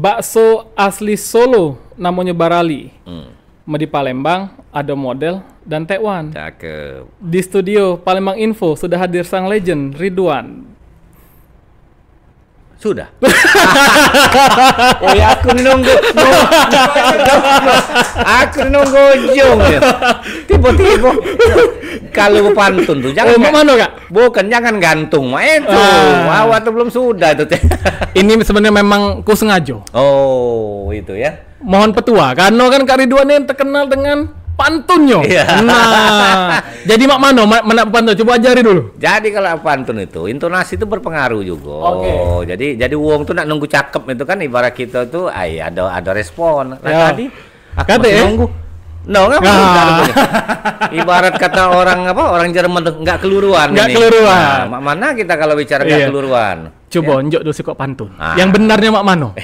bakso asli Solo namanya Barali. Di Palembang ada model dan tekwan. Cakep. Di studio Palembang Info sudah hadir sang legend Ridwan. Sudah. Oh ya, aku nunggu. Aku nunggu ujung ya. Tiba-tiba kalau pantun tuh jangan. Mau mana Kak? Bukan, jangan gantung. Itu. Awak tuh belum sudah itu. Ini sebenarnya memang ku sengaja. Oh, itu ya. Mohon petua, karena kan Kak Ridwan ini terkenal dengan pantunnya. Nah, jadi mak mano mana pantun? Coba ajari dulu. Jadi kalau pantun itu intonasi itu berpengaruh juga. Jadi wong tuh nak nunggu cakep itu kan ibarat kita tuh ada respon. Nah, tadi aku masih nunggu. No, ibarat kata orang Jerman tuh nggak keluruan. Nggak keluruan. Nah, mana kita kalau bicara nggak keluruan? Coba njok dulu kok pantun. Yang benarnya mak mano.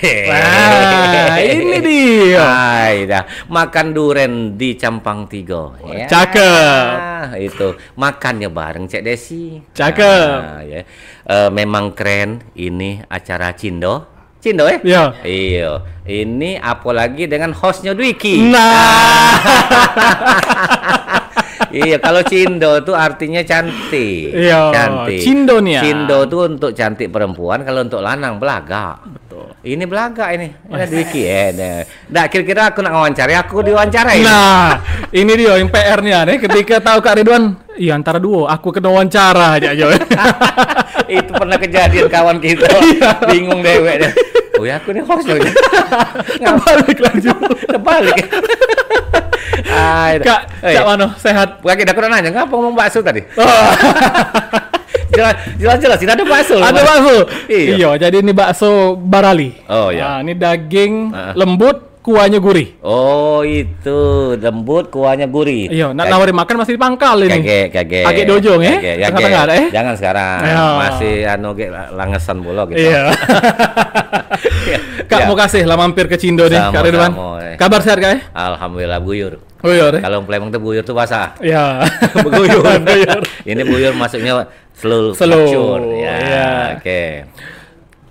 Ini dia. Dah. Makan duren di Campang Tigo. Ya. Cakep. Itu makannya bareng Cek Desi. Cakep. Ya. Memang keren ini acara Cindo ya? Iya. Ini apalagi dengan hostnya Dwiki. Nah. Iya, kalau Cindo itu artinya cantik. Iya. Cantik. Cindo nih ya. Cindo itu untuk cantik perempuan, kalau untuk lanang belaga. Betul. Ini belaga ini. Ini Dwiki ya. Nah, kira-kira aku nak wawancara, aku diwawancarai. Nah, ini dia yang PR-nya nih. Ketika tahu Kak Ridwan, iya antara dua, aku kena wawancara aja. Itu pernah kejadian kawan kita. Bingung dewek deh. Oh ya, aku nih hostnya. Kebalik lagi. Kebalik. Kak Mano, sehat? Bukan, aku udah nanya, ngapa ngomong bakso tadi? Jelas, tidak ada bakso. Ada bakso? Iya, jadi ini bakso Barali. Oh iya. Nah, ini daging lembut, kuahnya gurih. Oh, itu lembut, kuahnya gurih. Iya, nak nawarin makan masih di pangkal ini. Kagek dojong ya? Tengah-tengah ada Jangan sekarang. Masih langesan bola gitu. Iya. Kak, mau kasih lah mampir ke Cindo nih, Kak Ridwan. Kabar sehat Kak ya? Alhamdulillah buyur. Buyur. Kalau Palembang tuh buyur tuh basah. Iya. Buyur. Ini buyur masuknya slow. Ya. Oke.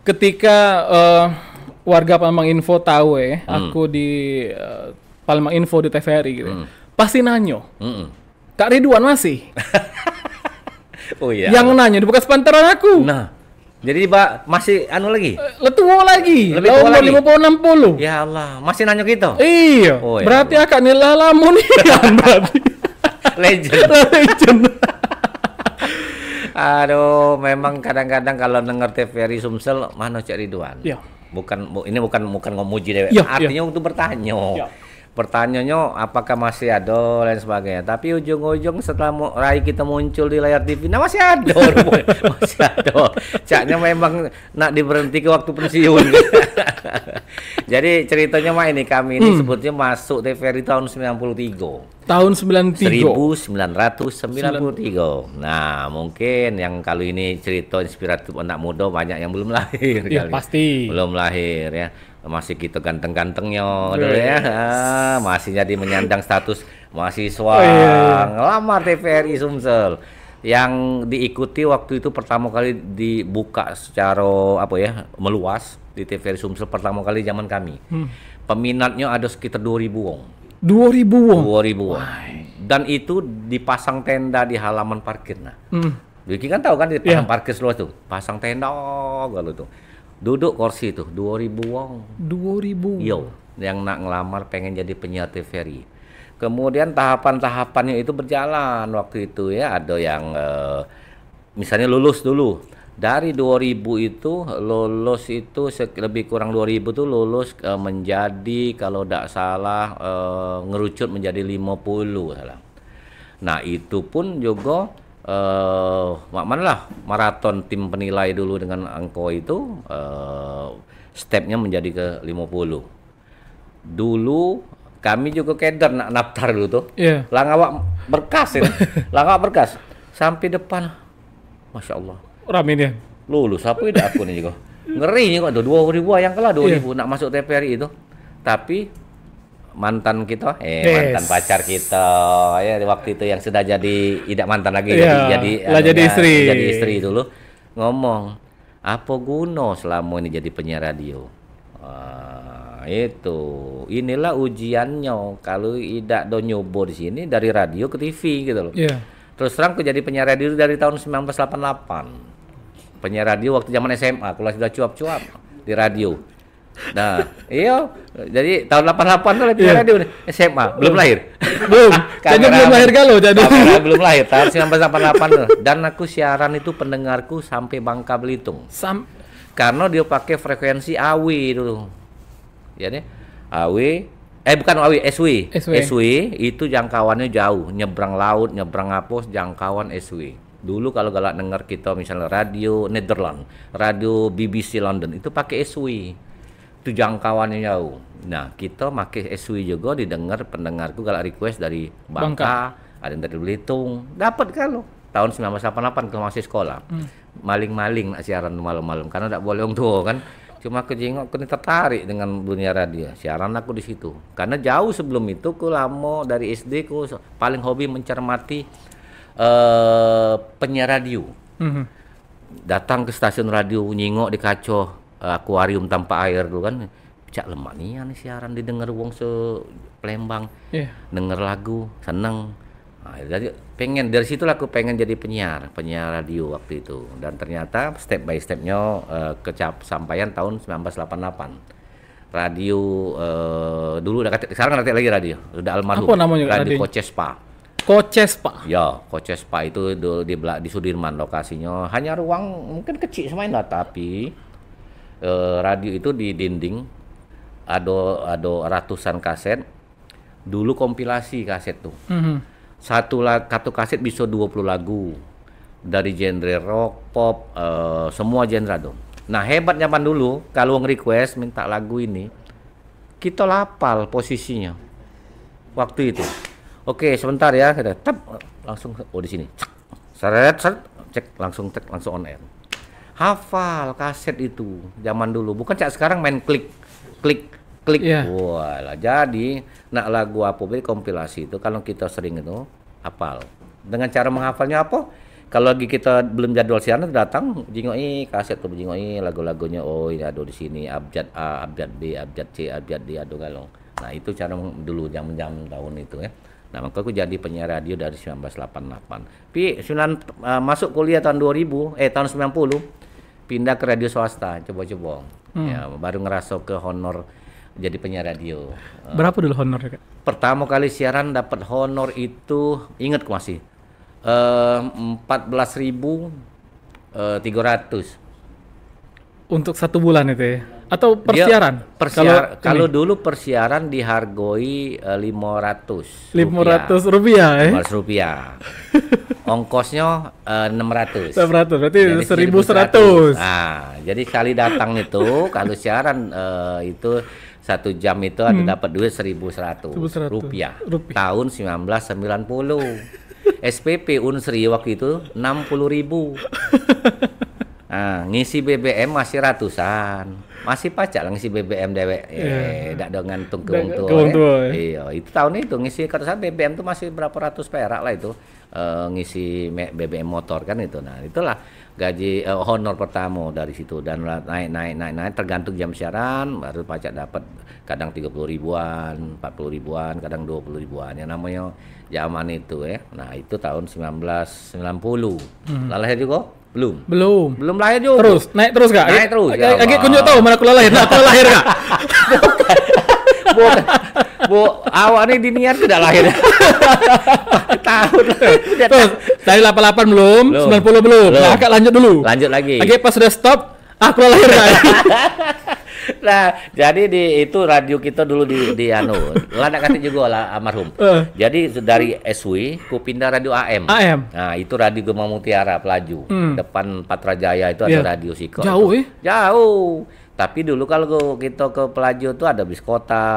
Ketika warga Palembang Info tahu aku di Palembang Info di TVRI gitu. Pasti nanyo. Kak Ridwan masih. Oh iya. Yang nanya di bekas pantaran aku. Nah. Jadi masih lagi? Letua lagi. Lebih tua lagi. 50-60. Ya Allah, masih nanya gitu? Iya. Oh, ya berarti Allah. akan nilai lamun kan berarti. Legend. Aduh, memang kadang-kadang kalau denger TVRI Sumsel, mana Cak Ridwan? Iya. Ini bukan ngomuji deh. Artinya untuk bertanya. Ya. Pertanyaannya apakah masih ada dan sebagainya. Tapi ujung-ujung setelah Rai kita muncul di layar TV, nah masih ada. Masih ada. Caknya memang nak diberhenti ke waktu pensiun. Jadi ceritanya ini kami ini sebutnya masuk TVRI tahun 93. Tahun 93. 1993. Nah, mungkin yang kali ini cerita inspiratif anak muda banyak yang belum lahir. Iya, pasti. Belum lahir ya. Masih gitu ganteng-gantengnya dulu ya. Masih jadi menyandang status mahasiswa. Ngelamar TVRI Sumsel. Yang diikuti waktu itu pertama kali dibuka secara meluas di TVRI Sumsel pertama kali zaman kami. Peminatnya ada sekitar 2.000 wong. 2.000 wong. Dan itu dipasang tenda di halaman parkir. Nah, Vicky kan tahu kan di parkir seluas tuh, pasang tenda gitu tuh. Duduk kursi itu 2.000 wong. 2.000. Yo, yang nak ngelamar pengen jadi penyiar TVRI. Kemudian tahapan-tahapannya itu berjalan waktu itu ya. Ada yang misalnya lulus dulu. Dari 2.000 itu lulus itu lebih kurang 2.000 tuh lulus menjadi kalau tidak salah ngerucut menjadi 50 salah. Nah, itu pun juga maraton tim penilai dulu dengan angko itu stepnya menjadi ke 50. Dulu kami juga keder nak naftar dulu tuh. Langawak berkas ini. Langawak berkas sampai depan. Masya Allah. Rame dia. Lulus apa tidak aku nih juga. Ngeri nih kok tuh 2.000 yang kalah 2.000 nak masuk TVRI itu. Tapi mantan kita, mantan pacar kita ya waktu itu yang sudah jadi tidak mantan lagi jadi istri dulu ngomong apa guna selama ini jadi penyiar radio. itu. Inilah ujiannya kalau tidak do nyobo di sini dari radio ke TV gitu loh. Iya. Terus terang aku jadi penyiar radio dari tahun 1988. Penyiar radio waktu zaman SMA, kalau sudah cuap-cuap di radio. Nah, iya. Jadi tahun 88 tuh penyiar radio SMA, belum lahir. Belum. Jadi belum lahir galau jadi. Belum lahir tahun 1988 tuh. Dan aku siaran itu pendengarku sampai Bangka Belitung. Karena dia pakai frekuensi AW dulu. Jadi AW bukan AW, SW. SW itu jangkauannya jauh, nyebrang laut, nyebrang apa, jangkauan SW. Dulu kalau galak dengar kita misalnya radio Netherlands, radio BBC London itu pakai SW. Itu jangkauannya jauh. Nah, kita pakai SW juga didengar pendengarku galak request dari Bangka, ada yang dari Belitung. Dapat kalau tahun 1988 kalau masih sekolah. Maling-maling nak siaran malam-malam karena tidak boleh orang tua kan. Cuma aku jengok, aku tertarik dengan dunia radio. Siaran aku di situ. Karena jauh sebelum itu, aku lama dari SD, aku paling hobi mencermati penyiar radio. Datang ke stasiun radio, nyingok di kaca akuarium tanpa air dulu kan. Cak lemak nih siaran didengar wong Palembang. Denger lagu, seneng. Nah, jadi pengen dari situlah aku pengen jadi penyiar radio waktu itu, dan ternyata step by stepnya sampaian tahun 1988 radio dulu sekarang nanti lagi radio udah almarhum. Apa namanya radio Kocespa ya. Kocespa itu di Sudirman lokasinya, hanya ruang mungkin kecil semain lah, tapi radio itu di dinding ada ratusan kaset dulu, kompilasi kaset tuh. Satu kaset bisa 20 lagu dari genre rock, pop, semua genre dong. Nah, hebat zaman dulu kalau nge-request minta lagu ini, kita lapal posisinya waktu itu. Oke, sebentar ya, kita langsung di sini. Seret, cek langsung on air. Hafal kaset itu zaman dulu, bukan cak sekarang main klik. Wah lah, jadi nak lagu apa kompilasi itu kalau kita sering itu hafal. Dengan cara menghafalnya apa? Kalau lagi kita belum jadwal siaran datang jingoi kaset tuh, jingoi lagu-lagunya, oh ini ada di sini abjad A, abjad B, abjad C, abjad D, ada galong. Nah, itu cara dulu jam-jam tahun itu ya. Nah, maka aku jadi penyiar radio dari 1988. Masuk kuliah tahun 2000, tahun 90 pindah ke radio swasta, coba-coba. Ya, baru ngerasa ke honor jadi penyiar radio. Berapa dulu honornya, Kak? Pertama kali siaran dapat honor itu, ingat masih, 14.300 untuk 1 bulan itu ya? Atau persiaran? Kalau dulu persiaran dihargoi 500 rupiah ya? 500 rupiah. Ongkosnya 600. 600, berarti 1.100. Nah, jadi sekali datang itu kalau siaran itu 1 jam itu ada dapat duit 1.100 rupiah. Tahun 1990. SPP Unsri waktu itu 60.000. Nah, ngisi BBM masih ratusan. Masih pacak lah ngisi BBM dewek. Tidak ada ngantung ke wong tua. Iya, itu tahun itu ngisi kata BBM itu masih berapa ratus perak lah itu. Ngisi BBM motor kan itu. Nah, itulah gaji honor pertama dari situ, dan naik tergantung jam siaran, baru pajak dapat kadang 30 ribuan, 40 ribuan, kadang 20 ribuan. Yang namanya zaman itu ya. Nah, itu tahun 1990. Lahir juga? Belum lahir juga. Terus naik terus Kak? Naik terus. Lagi kunjung tahu mana aku lahir. Nah, aku lahir Kak. Bu, awak ini diniat tidak lahir. Tahun. Terus dari 88 belum, 90 belum. Nah, Kak lanjut dulu. Lanjut lagi. Lagi pas sudah stop, aku lahir Kak. Nah, jadi itu radio kita dulu di anu. Lah nak kata juga lah almarhum. Jadi dari SW ku pindah radio AM. Nah, itu radio Gema Mutiara Pelaju. Depan Patrajaya itu ada radio Siko. Jauh ya? Jauh. Tapi dulu kalau kita ke Pelaju tuh ada bis kota,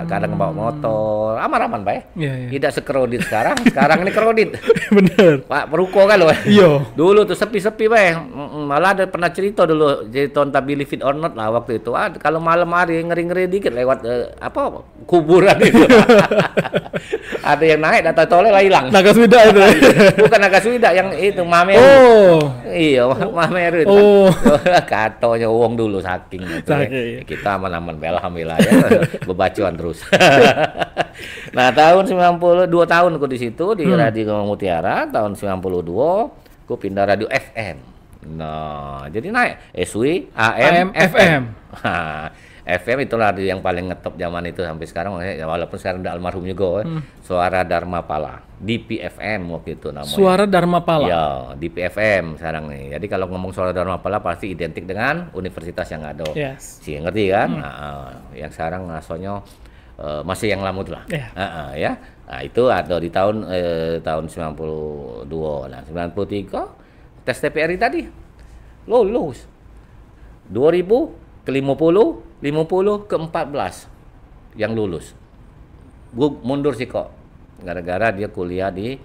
kadang bawa motor, aman-aman Pak ya. Tidak sekerodit sekarang. Sekarang ini kerodit. Bener. Pak peruko kan loh. Iya. Dulu tuh sepi-sepi Pak. malah ada pernah cerita dulu jadi tonton Believe It or Not lah waktu itu. Kalau malam hari ngeri-ngeri dikit lewat kuburan itu. Ada yang naik data toleh lah hilang. Naga Swida itu. Bukan Naga Swida yang itu Mameru. Oh. Iya, Mameru itu. Oh. Katonya uang dulu saking gitu. Saking. Kita aman-aman alhamdulillah ya. Bebacuan terus. Nah, tahun 92 tahun aku di situ di Radio Mutiara. Tahun 92 aku pindah radio FM. Nah, jadi naik SW, AM, FM. FM itulah radio yang paling ngetop zaman itu sampai sekarang, walaupun sekarang udah almarhum juga. Suara Dharma Pala, DPFM waktu itu namanya. Suara Dharma Pala. Ya, DPFM sekarang nih. Jadi kalau ngomong Suara Dharma Pala pasti identik dengan universitas yang ada. Yes. Sih ngerti kan? Yang sekarang ngasonya masih yang lama tuh lah. Ya. Nah, itu ada di tahun 92. Nah, 93 tes TPRI tadi lulus. 2000 ke 50 ke 14 yang lulus. Gue mundur sih kok. Gara-gara dia kuliah di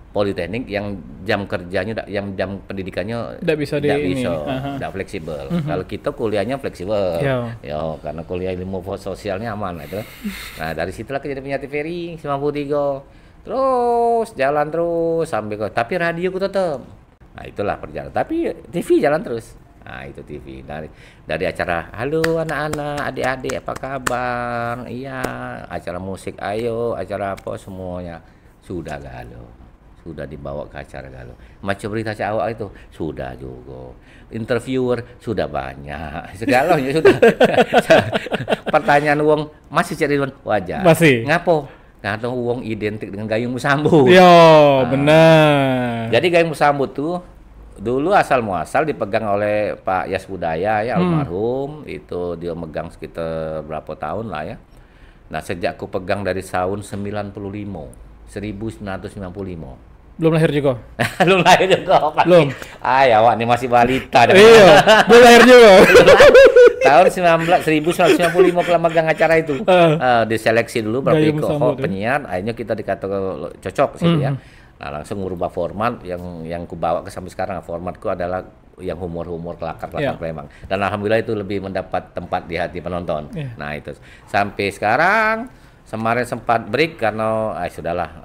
Politeknik yang jam kerjanya, yang jam pendidikannya tidak bisa tidak fleksibel. Kalau kita kuliahnya fleksibel, ya karena kuliah ilmu sosialnya aman itu. Nah dari situlah jadi punya TVRI 93, terus jalan terus sampai ke, tapi radio ku tetap. Nah itulah perjalanan. Tapi TV jalan terus. Nah itu TV dari acara halo anak-anak, adik-adik apa kabar? Iya, acara musik ayo, acara apa semuanya sudah galau. Sudah dibawa ke acara galau. Macam berita Cawak itu sudah juga. Interviewer sudah banyak. Segalanya sudah. Pertanyaan uang masih cari Ridwan wajar. Masih. Ngapo? Karena uang identik dengan gayung musambut. Yo, benar. Jadi gayung musambut tuh dulu asal muasal dipegang oleh Pak Yas Budaya ya almarhum. Itu dia megang sekitar berapa tahun lah ya. Nah, sejak aku pegang dari tahun 1995. Belum lahir juga. Belum lahir juga. Belum. Ya awak ini masih balita. Iya, belum lahir juga. Tahun 1995 kalau megang acara itu. Diseleksi dulu berapa penyiar, akhirnya kita dikatakan cocok sih ya. Nah, langsung merubah format yang ku bawa ke sampai sekarang. Formatku adalah yang humor-humor kelakar memang. Dan alhamdulillah itu lebih mendapat tempat di hati penonton. Nah, itu. Sampai sekarang kemarin sempat break karena sudahlah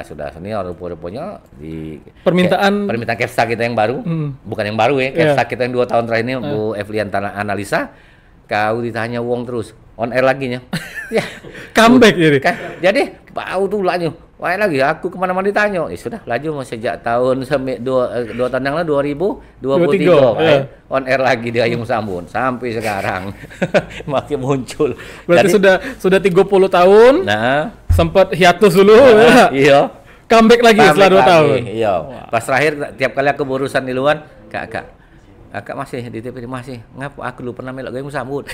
sudah senior rupa-rupanya di permintaan Kevsa kita yang baru, bukan yang baru ya, Kevsa kita yang 2 tahun terakhir ini Bu Evlian Analisa, kau ditanya uang terus on air lagi nya. Ya, comeback jadi. Jadi bau tuh lagi. Wah lagi aku kemana-mana ditanya. Sudah laju sejak tahun sampai 2 tahun yang lalu 2023 on air lagi di Gayung Sambut sampai sekarang makin muncul. Berarti jadi, sudah 30 tahun. Nah, sempat hiatus dulu. Iya. Comeback lagi setelah 2 tahun. Iya. Pas terakhir tiap kali aku berurusan di luar, Kakak masih di TV masih. Ngapa aku dulu pernah melok Gayung Sambut.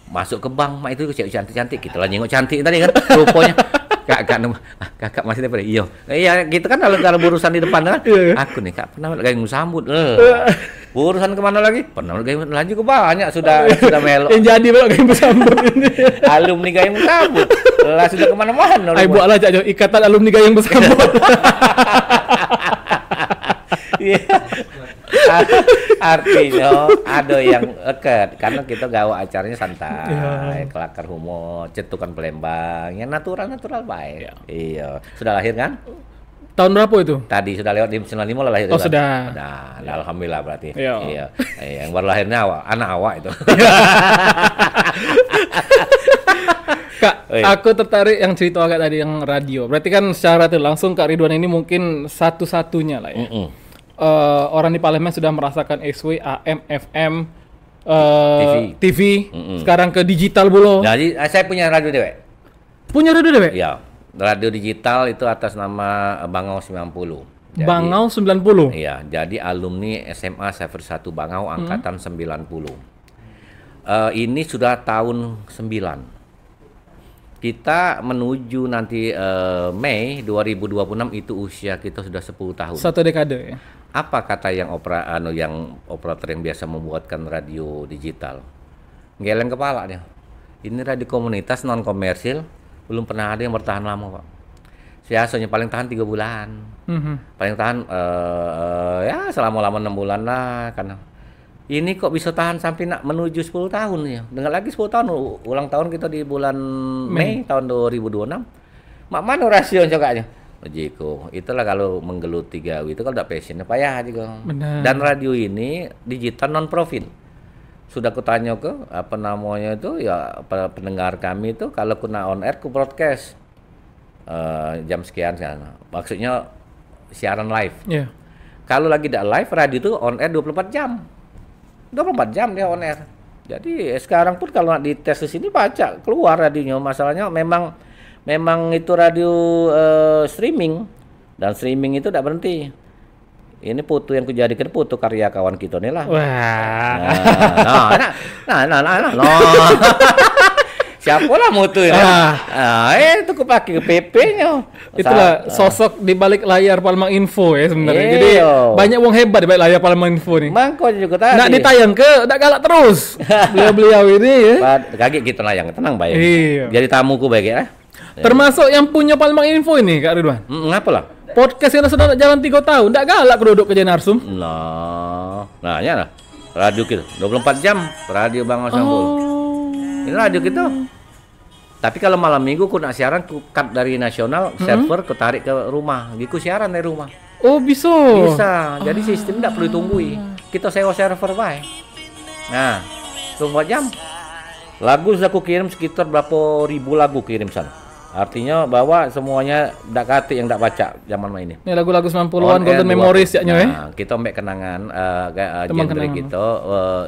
Masuk ke bank, mak itu cewek cantik-cantik. Kita lah nyengok cantik tadi kan rupanya. Kakak masih daripada iya gitu kan kalau berurusan di depan kan aku nih Kak pernah Gayung Sambut berurusan kemana lagi pernah Gayung lagi ke banyak sudah melo yang jadi Gayung Sambut ini alumni Gayung Sambut lah sudah kemana-mana ayo buat lah ikatan alumni Gayung Sambut. Artinya ada yang deket karena kita gawa acaranya santai, kelakar humor, cetukan Palembang, yang natural baik. Iya. Sudah lahir kan? Tahun berapa itu? Tadi sudah lewat di 95 lah lahir. Oh sudah. Nah, alhamdulillah berarti. Iya. Yang baru lahirnya anak awak itu. Kak, aku tertarik yang cerita agak tadi yang radio. Berarti kan secara langsung Kak Ridwan ini mungkin satu-satunya lah ya. Orang di Palembang sudah merasakan SW, AM, FM, TV. Sekarang ke digital bulu. Jadi saya punya radio dewek. Punya radio dewek? Iya. Radio digital itu atas nama Bangau 90. Jadi, Bangau 90? Iya. Jadi alumni SMA Safer 1 Bangau angkatan 90. Ini sudah tahun 9. Kita menuju nanti Mei 2026 itu usia kita sudah 10 tahun. 1 dekade ya? Apa kata yang operator yang biasa membuatkan radio digital? Geleng kepala dia. Ini radio komunitas non komersil belum pernah ada yang bertahan lama, Pak. Biasanya paling tahan 3 bulan. Paling tahan ya selama 6 bulan lah kan. Ini kok bisa tahan sampai menuju 10 tahun ya. Dengar lagi 10 tahun ulang tahun kita di bulan Mei tahun 2026. Mak mana rasio cokaknya? Jiko, itulah kalau menggeluti gawe itu kalau udah passion payah juga. Dan radio ini digital non profit. Sudah kutanya ke apa namanya itu ya pendengar kami itu kalau kena on air ku broadcast jam sekian kan. Maksudnya siaran live. Yeah. Kalau lagi tidak live radio itu on air 24 jam. 24 jam dia on air. Jadi sekarang pun kalau dites di sini baca keluar radionya. Masalahnya memang itu radio streaming dan streaming itu tidak berhenti. Ini foto yang kujadikan foto karya kawan kita nih lah. Wah. Nah. Siapa lah mutu ya? Itu aku pakai PP-nya. Itulah sosok di balik layar Palembang Info ya sebenarnya. Jadi banyak wong hebat di balik layar Palembang Info nih. Mangko juga tadi. Nak ditayang ke, nak galak terus. Beliau-beliau ini ya. Kaget kita layang, tenang baik. Iya. Jadi tamuku baik ya. Termasuk yang punya Palembang Info ini Kak Ridwan. Ngapa lah? Podcast yang sudah jalan 3 tahun, ndak galak duduk ke Narsum. Nah, ya lah. Radio kita 24 jam, radio Bang Osambul. Ini radio kita. Tapi kalau malam minggu ku nak siaran ku cut dari nasional, server ku tarik ke rumah. Giku siaran dari rumah. Oh, bisa. Bisa. Jadi sistem ndak perlu tunggui. Kita sewa server bae. Nah, 24 jam. Lagu sudah ku kirim sekitar berapa ribu lagu kirim sana. Artinya bahwa semuanya ndak kate yang ndak baca zaman ini. Ini lagu-lagu 90-an Golden Memories ya nyoy. Nah, kita mbek kenangan genre kita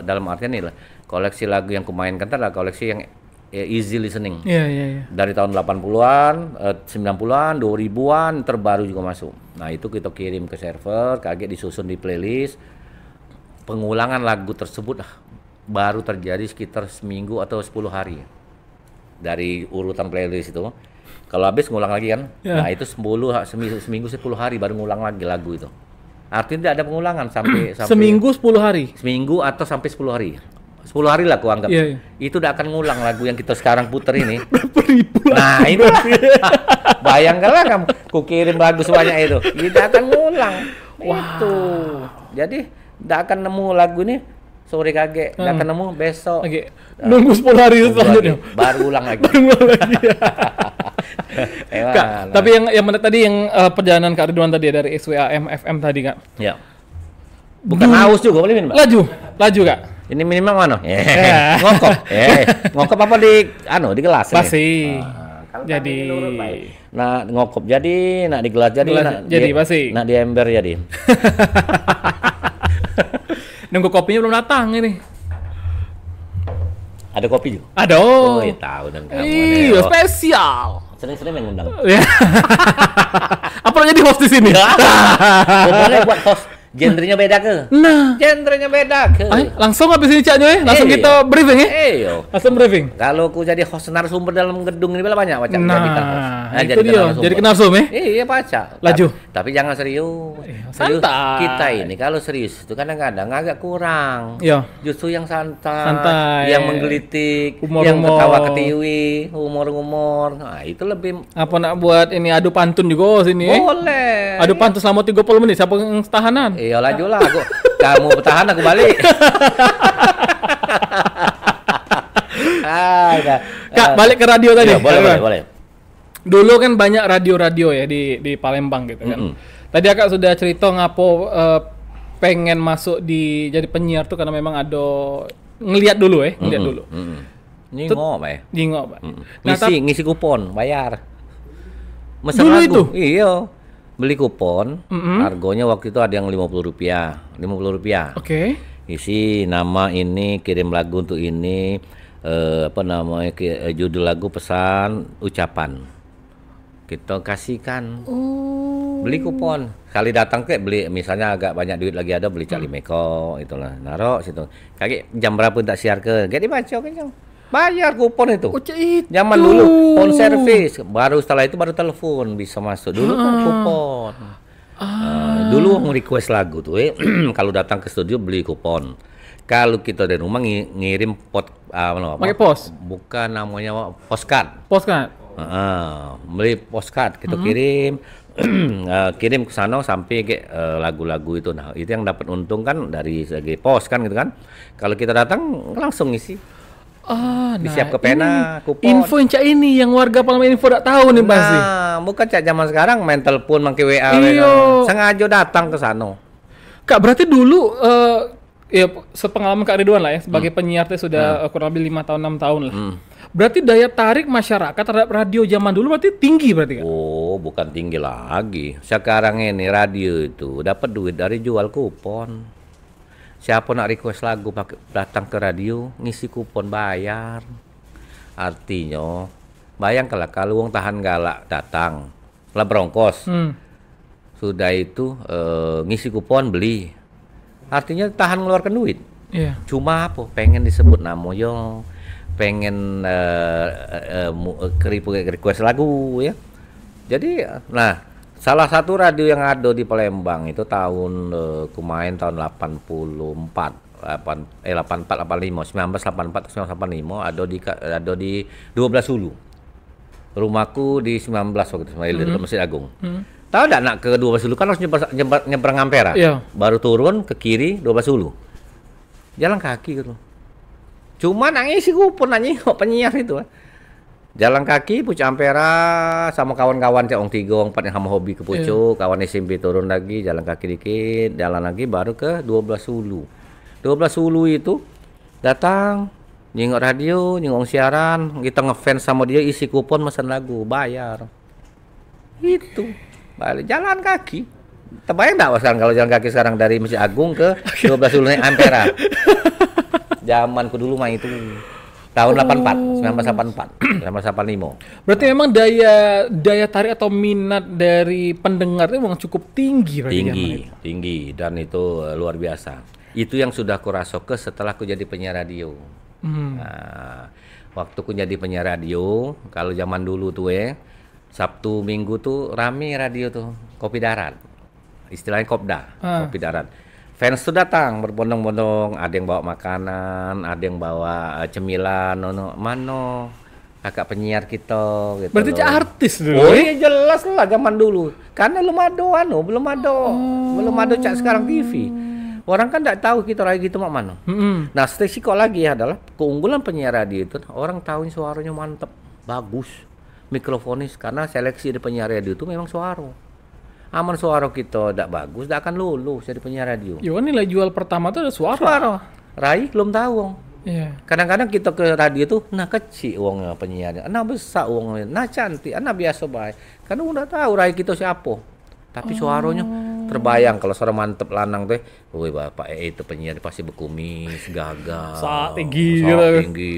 dalam artian ini lah. Koleksi lagu yang kumainkan adalah koleksi yang easy listening. Iya. Dari tahun 80-an, 90-an, 2000-an terbaru juga masuk. Nah, itu kita kirim ke server, kaget disusun di playlist. Pengulangan lagu tersebut baru terjadi sekitar seminggu atau 10 hari. Dari urutan playlist itu. Kalau habis ngulang lagi kan. Nah, itu seminggu 10 hari baru ngulang lagi lagu itu. Artinya tidak ada pengulangan sampai seminggu 10 hari. Seminggu atau sampai 10 hari. 10 hari lah aku anggap. Yeah. Itu udah akan ngulang lagu yang kita sekarang puter ini. Berapa ribu nah, itu bayangkanlah kamu ku kirim lagu sebanyak itu. Tidak akan ngulang. Wow. Itu. Jadi tidak akan nemu lagu ini sore kaget, tidak akan nemu besok. Okay. Nunggu 10 hari selanjutnya. Baru ulang lagi. Kak, tapi yang mana tadi yang perjalanan Kak Ridwan tadi dari SWAM FM tadi Kak. Ya. Bukan haus juga boleh minum, Pak? Laju Kak. Ini minum mana? Ngokop. Ngokop apa di gelas? Pasti. Jadi nah ngokop jadi, nak di gelas jadi pasti. Nak di ember jadi. Nunggu kopinya belum datang ini. Ada kopi juga? Ada. Oh, ya tahu dan kamu. Iya, spesial. Sering-sering mengundang. Apa jadi host di sini? Boleh buat host. Genrenya beda ke? Nah, genrenya beda ke? Langsung habis ini Cak Nyoy, langsung kita briefing ya? Langsung briefing. Kalau aku jadi host narasumber dalam gedung ini banyak baca. Nah, itu dia. Jadi narsum ya? Iya, baca. Laju. Tapi jangan serius. Serius. Kita ini kalau serius itu kadang-kadang agak kurang. Iya. Justru yang santai. Yang menggelitik, yang ketawa-ketiwi, humor-humor. Nah, itu lebih. Apa nak buat ini adu pantun juga sini? Boleh. Adu pantun selama 30 menit. Siapa yang tahanan? Iya laju lah aku. Kamu bertahan aku balik. Kak, balik ke radio tadi. Iya, boleh. Dulu kan banyak radio-radio ya di Palembang gitu kan. Tadi Kak sudah cerita ngapo pengen masuk jadi penyiar tuh karena memang ada ngelihat dulu. Nyingok, Pak. Nyingok, Pak. Ngisi kupon, bayar. Mesen dulu lagu. Itu? Iya. Beli kupon, harganya waktu itu ada yang Rp50. Oke. Isi nama ini, kirim lagu untuk ini, judul lagu, pesan, ucapan. Kita kasihkan. Beli kupon. Kali datang ke beli, misalnya agak banyak duit lagi ada, beli Cali Meko, itulah. Naruh situ. Kaki jam berapa tak siar ke? Jadi baca kan. Bayar kupon itu. Zaman dulu phone service, baru setelah itu baru telepon bisa masuk. Dulu kan kupon. Dulu nge-request lagu tuh, kalau datang ke studio beli kupon. Kalau kita dari rumah ngirim pakai pos? Bukan namanya postcard. Postcard. Beli postcard kita kirim. kirim ke sana sampai ke lagu-lagu itu. Nah, itu yang dapat untung kan dari segi pos kan gitu kan. Kalau kita datang langsung ngisi. Disiap ke pena, kupon. Info ini yang warga Palembang info tidak tahu nih pasti. Nah, bukan cak zaman sekarang main telepon, pakai WA. Sengaja datang ke sana. Kak, berarti dulu ya sepengalaman Kak Ridwan lah ya sebagai penyiar sudah kurang lebih 5 tahun 6 tahun lah. Berarti daya tarik masyarakat terhadap radio zaman dulu berarti tinggi berarti Kak? Oh, bukan tinggi lagi. Sekarang ini radio itu dapat duit dari jual kupon. Siapa nak request lagu datang ke radio, ngisi kupon bayar. Artinya, bayangkanlah kalau wong tahan galak datang, lah berongkos. Sudah itu ngisi kupon beli. Artinya tahan ngeluarkan duit. Yeah. Cuma apa? Pengen disebut namo pengen request lagu ya. Jadi, nah. Salah satu radio yang ada di Palembang itu tahun kemarin tahun 84 85 1984 1985 ada di 12 Hulu. Rumahku di 19 waktu itu di Masjid Agung. Tahu enggak nak ke 12 Hulu kan harus nyebrang Ampera. Yeah. Baru turun ke kiri 12 Hulu. Jalan kaki gitu. Cuma nangis kupon nanya penyiar itu. Jalan kaki Pucuk Ampera sama kawan-kawan Cak Ong 3 Ong 4 yang sama hobi ke Pucuk, kawan SMP turun lagi, jalan kaki dikit, jalan lagi baru ke 12 Hulu. 12 Hulu itu datang, nyingok radio, nyingok siaran, kita ngefans sama dia, isi kupon mesen lagu, bayar. Itu. Balik jalan kaki. Terbayang enggak sekarang kalau jalan kaki sekarang dari Masjid Agung ke 12 Hulu naik Ampera. Zamanku dulu mah itu. Tahun 84, 1984, 1985. Berarti memang daya tarik atau minat dari pendengar itu memang cukup tinggi. Tinggi dan itu luar biasa. Itu yang sudah aku rasakan setelah aku jadi penyiar radio. Nah, waktu aku jadi penyiar radio, kalau zaman dulu tuh Sabtu Minggu tuh rame radio tuh, Kopi Darat. Istilahnya Kopda, Kopi Darat. Fans tuh datang berbondong-bondong, ada yang bawa makanan, ada yang bawa cemilan, mano kakak penyiar kita gitu. Berarti artis dulu. Oh iya jelas lah zaman dulu. Karena belum ada cak sekarang TV. Orang kan enggak tahu kita lagi gitu mak mano. Nah, stasi kok lagi adalah keunggulan penyiar radio itu orang tahu suaranya mantep, bagus, mikrofonis karena seleksi di penyiar radio itu memang suara. Aman suara kita tidak bagus, tidak akan lulus jadi penyiar radio. Ya nilai jual pertama tuh ada suara. Rai belum tahu wong. Iya. Kadang-kadang kita ke radio tuh, nah kecil uangnya penyiarnya, nah besar uangnya, nah cantik, nah biasa baik. Karena udah tahu Rai kita siapa. Tapi suaranya terbayang kalau suara mantep lanang tuh, woi bapak itu penyiar pasti berkumis, gagah, saat tinggi,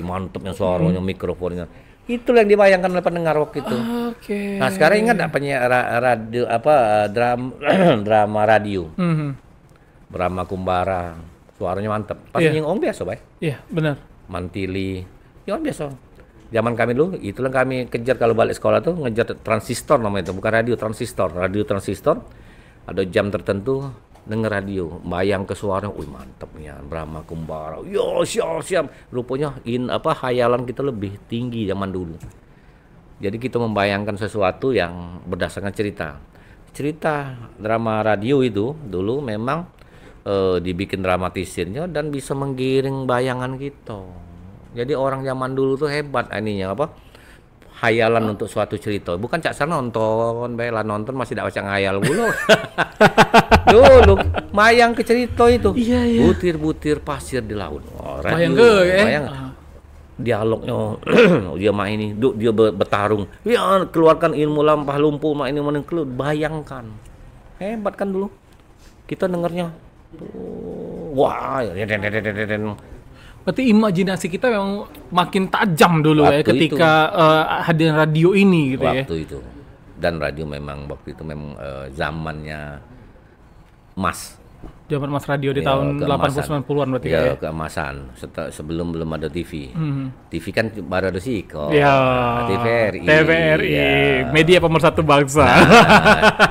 mantepnya suaranya, mikrofonnya. Itu yang dibayangkan oleh pendengar waktu itu. Nah sekarang ingat nggak penyiar radio drama radio, Brahma Kumbara, suaranya mantep. Pasti nyingong biasa, baik. Iya benar. Mantili, ya biasa. Zaman kami dulu, itulah kami kejar kalau balik sekolah tuh ngejar transistor namanya itu, bukan radio transistor. Ada jam tertentu denger radio, bayang ke suara, wih mantepnya Brahma Kumbara. Yo siap. Rupanya hayalan kita lebih tinggi zaman dulu. Jadi kita membayangkan sesuatu yang berdasarkan cerita. Cerita drama radio itu dulu memang dibikin dramatisirnya dan bisa menggiring bayangan kita. Jadi orang zaman dulu tuh hebat ininya hayalan untuk suatu cerita. Bukan cak sana nonton, nonton masih tidak baca ngayal dulu. Dulu mayang ke cerita itu. Iya. Butir-butir pasir di laut. Bayang dialognya dia main ini, dia bertarung. Ya keluarkan ilmu lampah lumpuh mak ini bayangkan. Hebat kan dulu. Kita dengarnya. Wah, berarti imajinasi kita memang makin tajam dulu waktu ketika hadir radio ini gitu waktu itu. Dan radio memang waktu itu memang zamannya emas. Zaman emas radio di tahun 80-90-an berarti ya? Keemasan. Sebelum belum ada TV. TV kan baru ada kok. Ya, TVRI. Ya. Media pemersatu bangsa. Nah,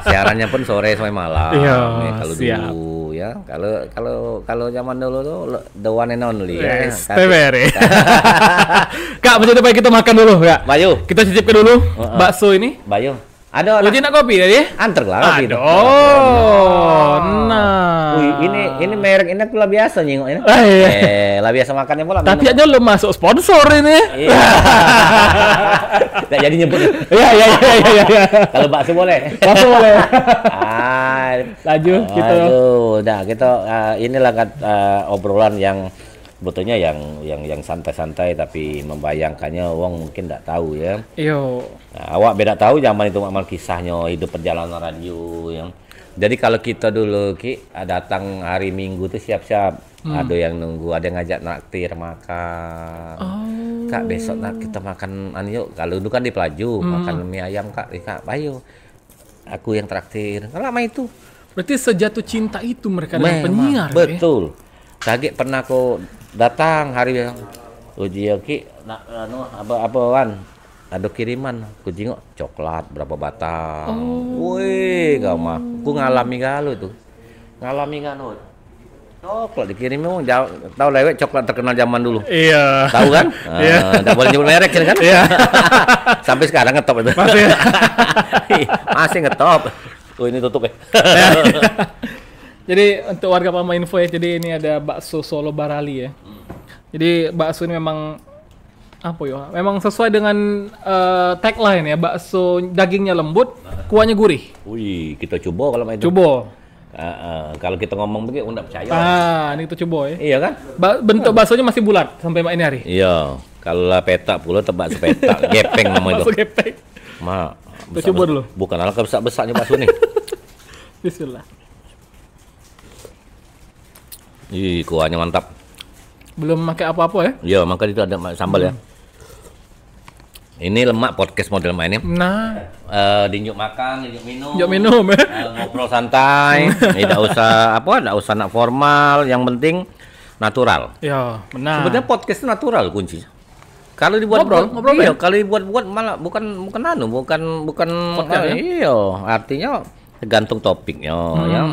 siarannya pun sore sampai malam. Ya, kalau dulu ya. Kalau zaman dulu tuh the one and only ya. TVRI. Kak, mencoba kita makan dulu, Kak. Bayu. Kita cicipkan dulu bakso ini. Bayu. Ada. Uji nak kopi tadi? Antar lah kopi. Nah. Wih, ini merek ini aku lah biasa nyingok ini. Iya. Lah biasa makannya pula. Tapi aja lo masuk sponsor ini. Iya. Nggak jadi nyebut. Iya. Kalau bakso boleh. Bakso boleh. Laju gitu. Udah kita inilah obrolan yang sebetulnya yang santai-santai tapi membayangkannya wong mungkin nggak tahu ya. Iyo. Nah, awak beda tahu zaman itu makmal kisahnya hidup perjalanan radio yang. Jadi kalau kita dulu datang hari Minggu tuh siap-siap ada yang nunggu, ada yang ngajak naktir makan. Kak besok kita makan yuk. Kalau dulu kan di Pelaju makan mie ayam Kak ayo. Aku yang traktir. Lama itu. Berarti sejatuh cinta itu mereka dengan penyiar. Betul. Kaget pernah aku datang hari uji apaan ada kiriman aku jengok coklat berapa batang. Wih kau mah aku ngalami coklat dikirim memang tahu lewat coklat terkenal zaman dulu. Iya. Tahu kan? Enggak boleh nyebut merek kan? Iya. Sampai sekarang ngetop itu. Masih ngetop. Oh ini tutup ya. Jadi untuk warga Palma Info ya, jadi ini ada bakso Solo Barali ya. Jadi bakso ini memang memang sesuai dengan tagline ya, bakso dagingnya lembut, kuahnya gurih. Wih, kita coba kalau main itu. Coba. Kalau kita ngomong begitu enggak percaya. Ini kita coba ya. Iya kan? Bentuk baksonya masih bulat sampai ini hari. Iya. Kalau petak pula tebak sepetak, gepeng namanya itu. Bakso gepeng. Kita coba dulu. Bukan alangkah besar-besarnya bakso nih. Bismillah. Ih, kuahnya mantap. Belum pakai apa-apa ya? Iya, maka itu ada sambal ya. Ini lemak podcast model mainnya. Nah, dinjuk makan, dinjuk minum. Dinjuk minum ya. Ngobrol santai. Tidak usah nak formal, yang penting natural. Ya, benar. Sebenarnya podcast itu natural kunci. Kalau dibuat ngobrol iya, ya? Kalau dibuat malah bukan podcast, iya, artinya tergantung topiknya ya.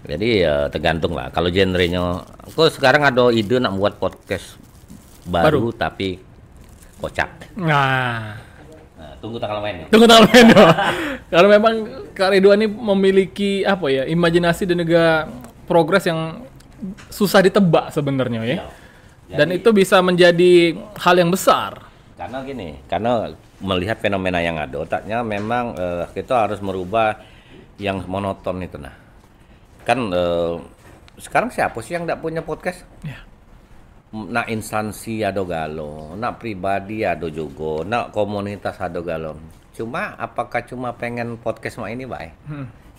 Jadi ya tergantung lah. Kalau genrenya, aku sekarang ada ide nak buat podcast baru. Tapi kocak. Nah, tunggu tanggal mainnya. Kalau memang Kak Ridwan ini memiliki imajinasi dan juga progres yang susah ditebak sebenarnya ya. Dan itu bisa menjadi hal yang besar. Karena melihat fenomena yang ada, otaknya memang kita harus merubah yang monoton itu kan sekarang siapa sih yang tidak punya podcast? Ya. Nak instansi ada galo, nak pribadi ada juga, nak komunitas ada galo. Cuma apakah cuma pengen podcast ini baik?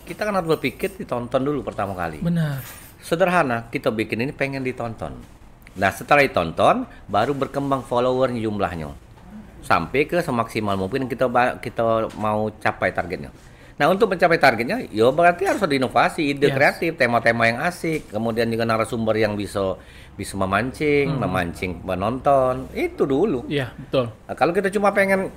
Kita kan harus berpikir ditonton dulu pertama kali. Benar. Sederhana, kita bikin ini pengen ditonton. Nah setelah ditonton, baru berkembang follower jumlahnya sampai ke semaksimal mungkin kita mau capai targetnya. Nah untuk mencapai targetnya, berarti harus ada inovasi, ide kreatif, tema-tema yang asik, kemudian juga narasumber yang bisa memancing penonton, itu dulu. Iya betul. Nah, kalau kita cuma pengen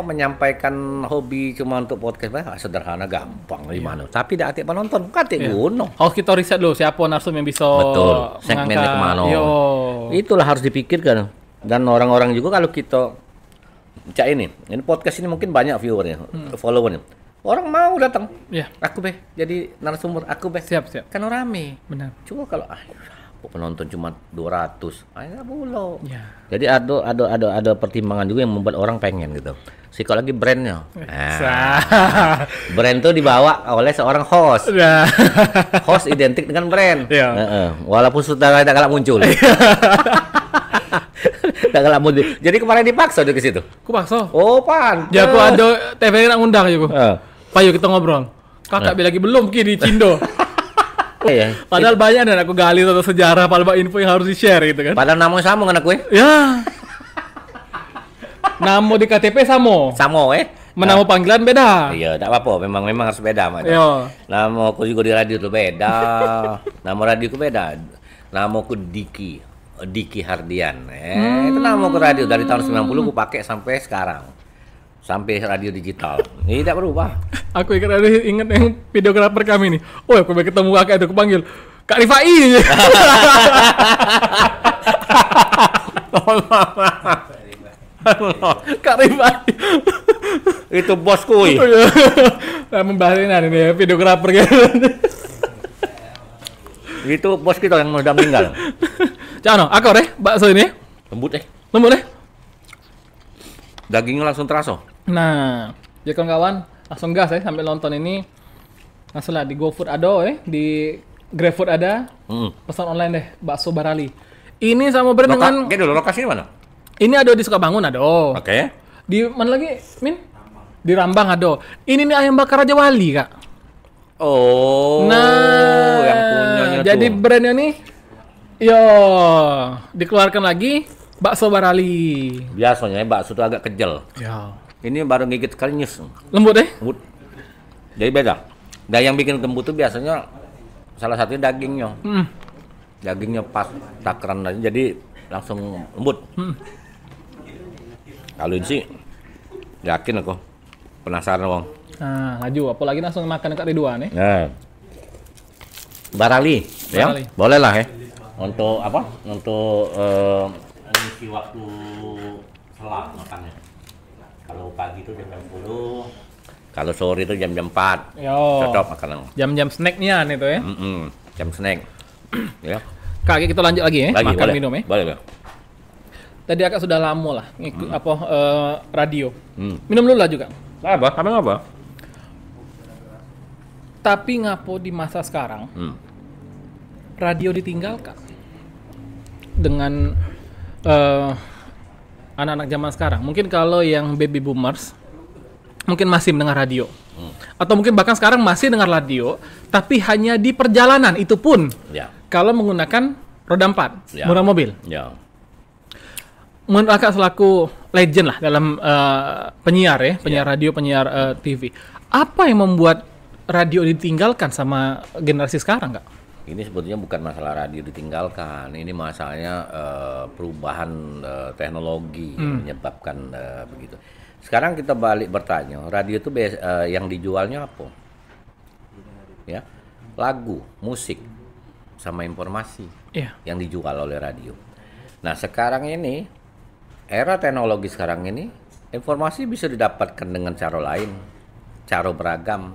menyampaikan hobi cuma untuk podcast, sederhana, gampang gimana. Tapi tidak aktif penonton, gunung. Harus kita riset dulu siapa narasumber yang bisa. Betul. Segmennya kemana? Itulah harus dipikirkan. Dan orang-orang juga kalau kita ini podcast ini mungkin banyak viewernya, followernya. Orang mau datang. Iya. Aku jadi narasumber, Siap. Kan rame. Benar. Coba kalau penonton cuma 200, enggak boleh. Ya. Jadi ada pertimbangan juga yang membuat orang pengen gitu. Psikologi brandnya. Brand tuh dibawa oleh seorang host. Host identik dengan brand. Walaupun sudah tidak galak muncul. Jadi kemarin dipaksa dia ke situ. Ku paksa. Oh, pan. Ya aku ada TV nak ngundang aja ku. Payo kita ngobrol. Kakak lagi belum di Cindo. Padahal banyak dan aku gali tentang sejarah Palma Info yang harus di-share gitu kan. Padahal nama sama kan aku ya. Nama di KTP sama. Menama panggilan beda. Iya, tidak apa-apa. Memang harus beda, Mas. Nama aku juga di radio tuh beda. Nama radioku beda. Nama aku Diki Hardian. Itu nama aku radio dari tahun 90 aku pakai sampai sekarang. Sampai radio digital. Ini tidak berubah. Aku ingat yang videografer kami nih. Oh, aku ketemu kakak itu, aku panggil Kak Rifai. Kak Rifai. Itu bosku. Membahas ini ya, videografer gitu. Itu bos kita yang udah meninggal. Jangan, akor bakso ini. Lembut Lembut. Dagingnya langsung terasa. Nah, ya kawan-kawan, langsung gas sambil nonton ini. Langsung lah di GoFood ada di GrabFood ada. Pesan online deh, bakso Barali. Ini sama brand dengan dulu lokasinya mana? Ini ada di Sukabangun ada. Oke. Di mana lagi, Min? Di Rambang ada. Ini nih ayam bakar Raja Wali, Kak. Oh. Nah, yang punyanya jadi tuh. brandnya nih, dikeluarkan lagi bakso Barali. Biasanya bakso itu agak kejel. Ya. Ini baru gigit sekali nyus. Lembut Lembut. Jadi beda. Dan yang bikin lembut itu biasanya salah satunya dagingnya. Dagingnya pas takaran aja, jadi langsung lembut. Kalau ini sih yakin aku. Penasaran wong. Nah, laju. Apalagi langsung makan dekat Ridwan nih. Nah. Barali, ya? Boleh lah ya. Untuk apa? Untuk mengisi waktu selang makannya. Kalau pagi itu jam 10, kalau sore itu jam 4. Cocok makanan. Jam-jam snacknya nih tuh ya. Jam snack. Ya. Kak, kita lanjut lagi ya. Makan boleh. minum ya. Boleh. Tadi Akak sudah lama lah ngikut radio. Minum dulu lah juga. Apa? Tapi ngapo di masa sekarang radio ditinggalkan dengan anak-anak zaman sekarang. Mungkin kalau yang baby boomers mungkin masih mendengar radio, atau mungkin bahkan sekarang masih dengar radio, tapi hanya di perjalanan, itu pun kalau menggunakan roda 4 murah mobil. Menurut Akak selaku legend lah dalam penyiar radio, penyiar TV, apa yang membuat radio ditinggalkan sama generasi sekarang, Kak? Ini sebetulnya bukan masalah radio ditinggalkan, ini masalahnya perubahan teknologi yang menyebabkan begitu. Sekarang kita balik bertanya, radio itu yang dijualnya apa? Ya, lagu, musik, sama informasi yang dijual oleh radio. Nah sekarang ini, era teknologi sekarang ini, informasi bisa didapatkan dengan cara lain, cara beragam,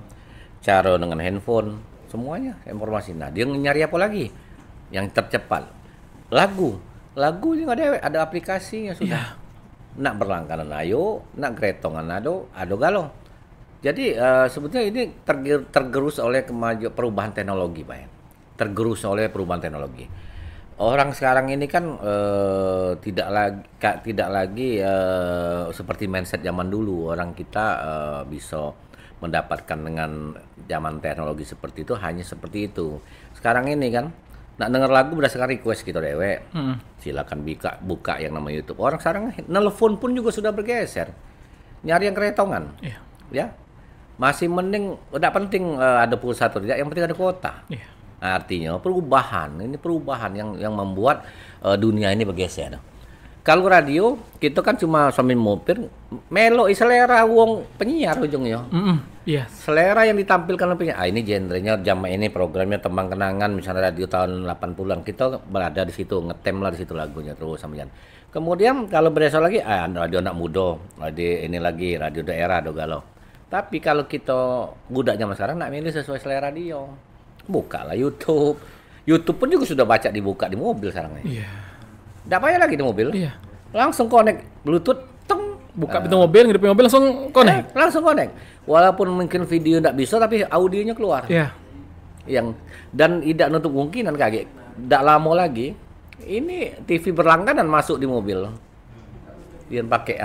cara dengan handphone, semuanya informasi. Nah dia nyari apa lagi? Yang tercepat, lagu ini ada aplikasinya sudah. Nak berlangganan ayo, nak gretongan ado galo. Jadi sebetulnya ini tergerus oleh perubahan teknologi, Pak. Tergerus oleh perubahan teknologi. Orang sekarang ini kan tidak lagi seperti mindset zaman dulu. Orang kita bisa mendapatkan dengan zaman teknologi seperti itu hanya seperti itu. Sekarang ini kan nak denger lagu berdasarkan request gitu dewek. Silakan buka yang namanya YouTube. Orang sekarang nelpon pun juga sudah bergeser. Nyari yang keretongan. Ya. Masih mending udah penting ada pulsa atau tidak, yang penting ada kuota. Artinya perubahan yang membuat dunia ini bergeser. Kalau radio kita kan cuma sambil mopir melo selera wong penyiar ujungnya. Selera yang ditampilkan oleh penyiar. Ini genrenya jam ini programnya Tembang Kenangan misalnya radio tahun 80-an, kita berada di situ, ngetem lah di situ lagunya terus sampean. Kemudian kalau berasal lagi radio anak muda, radio daerah do galau. Tapi kalau kita budak zaman sekarang nak milih sesuai selera dia. Bukalah YouTube. YouTube pun juga sudah baca dibuka di mobil sekarang nih. Nggak payah lagi di mobil. Langsung connect Bluetooth, buka pintu mobil, ngidupin mobil langsung connect. Langsung connect. Walaupun mungkin video nggak bisa, tapi audionya keluar. Dan tidak nutup kemungkinan kaget. Nggak lama lagi, ini TV berlangganan masuk di mobil. Dia pakai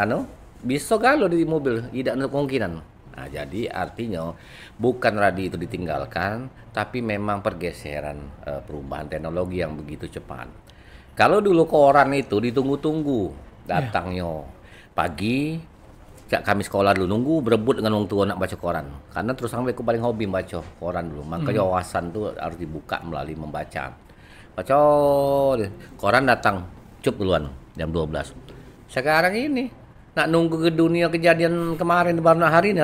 bisa kalau di mobil, tidak nutup kemungkinan. Nah, jadi artinya bukan radio itu ditinggalkan, tapi memang pergeseran perubahan teknologi yang begitu cepat. Kalau dulu koran itu ditunggu-tunggu datangnya pagi, kami sekolah dulu nunggu berebut dengan orang tua nak baca koran. Karena terus sampai aku paling hobi baca koran dulu. Makanya wawasan tuh harus dibuka melalui membaca. Baca koran datang cup duluan jam 12. Sekarang ini nak nunggu ke dunia kejadian kemarin baru hari ini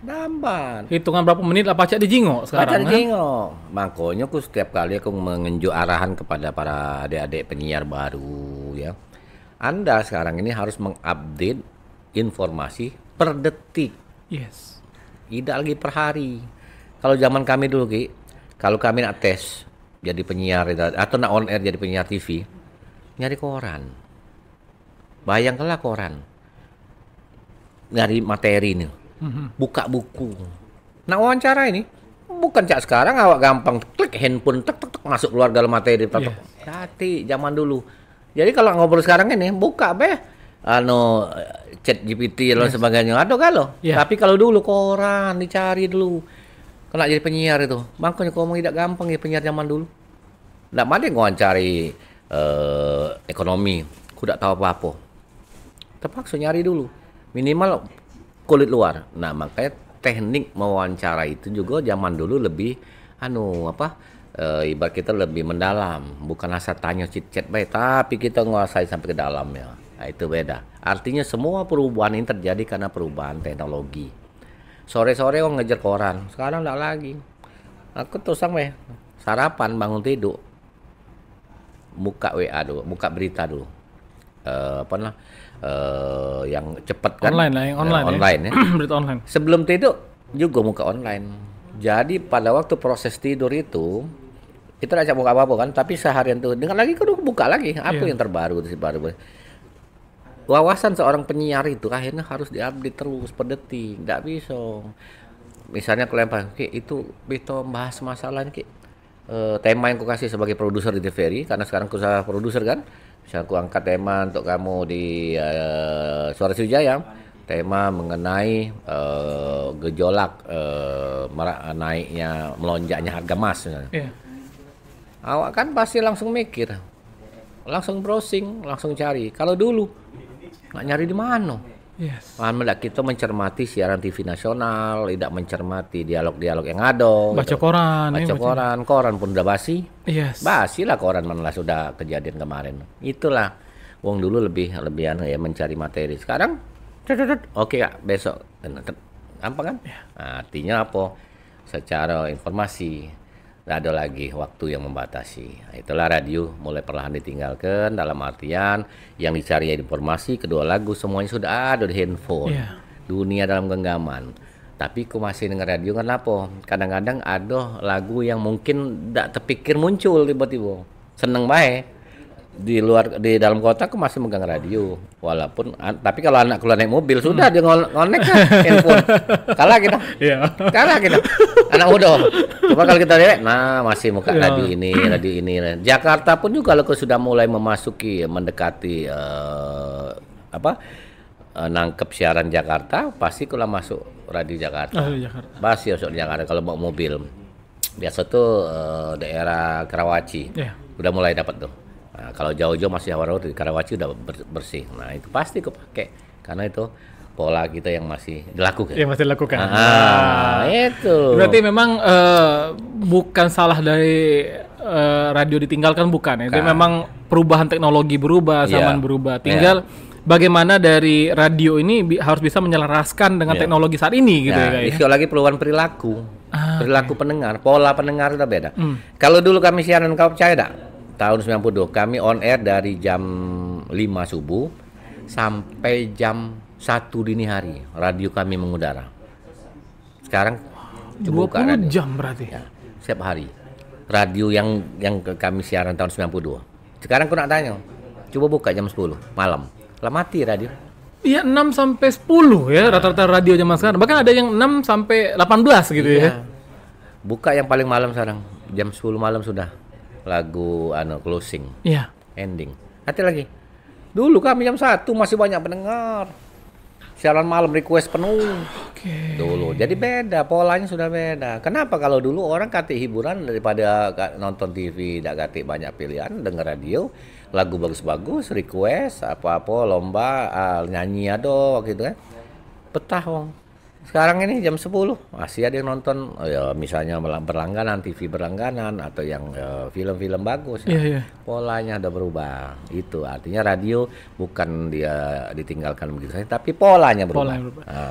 lambat. Hitungan berapa menit lah pacak dijingok sekarang. Makanya aku setiap kali aku menunjuk arahan kepada para adik-adik penyiar baru ya. Anda sekarang ini harus mengupdate informasi per detik. Yes. Tidak lagi per hari. Kalau zaman kami dulu, Ki, kalau kami nak tes jadi penyiar atau nak on air jadi penyiar TV, nyari koran. Bayangkanlah koran. Nyari materi nih. Buka buku. Nak wawancara ini, bukan cak sekarang awak gampang klik handphone tek masuk keluar dalam materi hati zaman dulu. Jadi kalau ngobrol sekarang ini buka chat GPT dan sebagainya ada kalau. Tapi kalau dulu koran dicari dulu. Kena jadi penyiar itu. Makanya ngomong tidak gampang ya penyiar zaman dulu. Nggak ada yang wawancari ekonomi. Aku tidak tahu apa-apa. Terpaksa nyari dulu. Minimal kulit luar. Nah, makanya teknik mewawancara itu juga zaman dulu lebih ibarat kita lebih mendalam, bukan asal tanya chit-chat baik, tapi kita nguasai sampai ke dalam ya. Nah, itu beda. Artinya semua perubahan ini terjadi karena perubahan teknologi. Sore-sore orang ngejar koran, sekarang enggak lagi. Aku terus sarapan bangun tidur, buka WA dulu, buka berita dulu. Yang cepat kan? Online lah, yang online ya. Berita online. Sebelum tidur juga buka online. Jadi pada waktu proses tidur itu kita tidak buka apa-apa kan, tapi seharian tuh dengan lagi kudu buka lagi apa yang terbaru baru. Wawasan seorang penyiar itu akhirnya harus diupdate terus per detik, tidak bisa. Misalnya kelempar, itu kita bahas masalah Ki. Tema yang aku kasih sebagai produser di TVRI, karena sekarang aku salah produser kan. Misalnya aku angkat tema untuk kamu di Suara Sriwijaya, tema mengenai gejolak naiknya melonjaknya harga emas. Awak kan pasti langsung mikir, langsung browsing, langsung cari. Kalau dulu nggak nyari di mana. Yes. Kita mencermati siaran TV nasional, tidak mencermati dialog-dialog yang ada. Baca koran. Koran pun udah basi. Yes. Basi lah koran, malah sudah kejadian kemarin. Itulah, wong dulu lebih mencari materi. Sekarang, oke Kak, besok, gampang kan? Nah, artinya apa? Secara informasi, tidak ada lagi waktu yang membatasi. Nah, itulah radio mulai perlahan ditinggalkan dalam artian yang dicari informasi, kedua lagu semuanya sudah ada di handphone. Dunia dalam genggaman. Tapi aku masih dengar radio kan apa? Kadang-kadang ada lagu yang mungkin tidak terpikir muncul tiba-tiba. Seneng baik. Di dalam kota aku masih megang radio, walaupun tapi kalau anak keluar naik mobil sudah dia ngonek kan handphone. Kalah kita anak muda. Coba kalau kita lihat, masih muka radio ini. Jakarta pun juga kalau sudah mulai mendekati nangkep siaran Jakarta, pasti kalau masuk radio Jakarta. Pasti masuk Jakarta kalau bawa mobil. Biasa tuh daerah Karawaci udah mulai dapat tuh. Nah, kalau jauh-jauh masih awal di Karawaci udah bersih. Nah, itu pasti aku pakai karena itu pola kita yang masih dilakukan. Masih dilakukan. Itu. Berarti memang bukan salah dari radio ditinggalkan, bukan. Itu memang perubahan teknologi berubah, zaman berubah. Tinggal bagaimana dari radio ini harus bisa menyelaraskan dengan teknologi saat ini gitu ya. Itu lagi perubahan perilaku. Perilaku pendengar, pola pendengar udah beda. Kalau dulu kami siaran, kau percaya enggak? Tahun 92 kami on air dari jam 5 subuh sampai jam 1 dini hari radio kami mengudara. Sekarang 20 jam berarti setiap hari. Radio yang kami siaran tahun 92. Sekarang aku nak tanya, coba buka jam 10 malam. Lah mati radio. Iya, 6 sampai 10 ya rata-rata radio zaman sekarang. Bahkan ada yang 6 sampai 18 gitu ya. Buka yang paling malam sekarang jam 10 malam sudah. Lagu closing, ending. Hati lagi. Dulu kami jam 1 masih banyak pendengar. Siaran malam request penuh. Dulu. Jadi beda, polanya sudah beda. Kenapa kalau dulu orang kati hiburan daripada nonton TV, tidak kati banyak pilihan, denger radio, lagu bagus-bagus, request, apa-apa, lomba, nyanyi ada waktu itu kan. Betah wong. Sekarang ini jam 10 masih ada yang nonton misalnya berlangganan, TV berlangganan atau yang film-film bagus. Polanya udah berubah. Itu artinya radio bukan dia ditinggalkan begitu saja, tapi polanya berubah.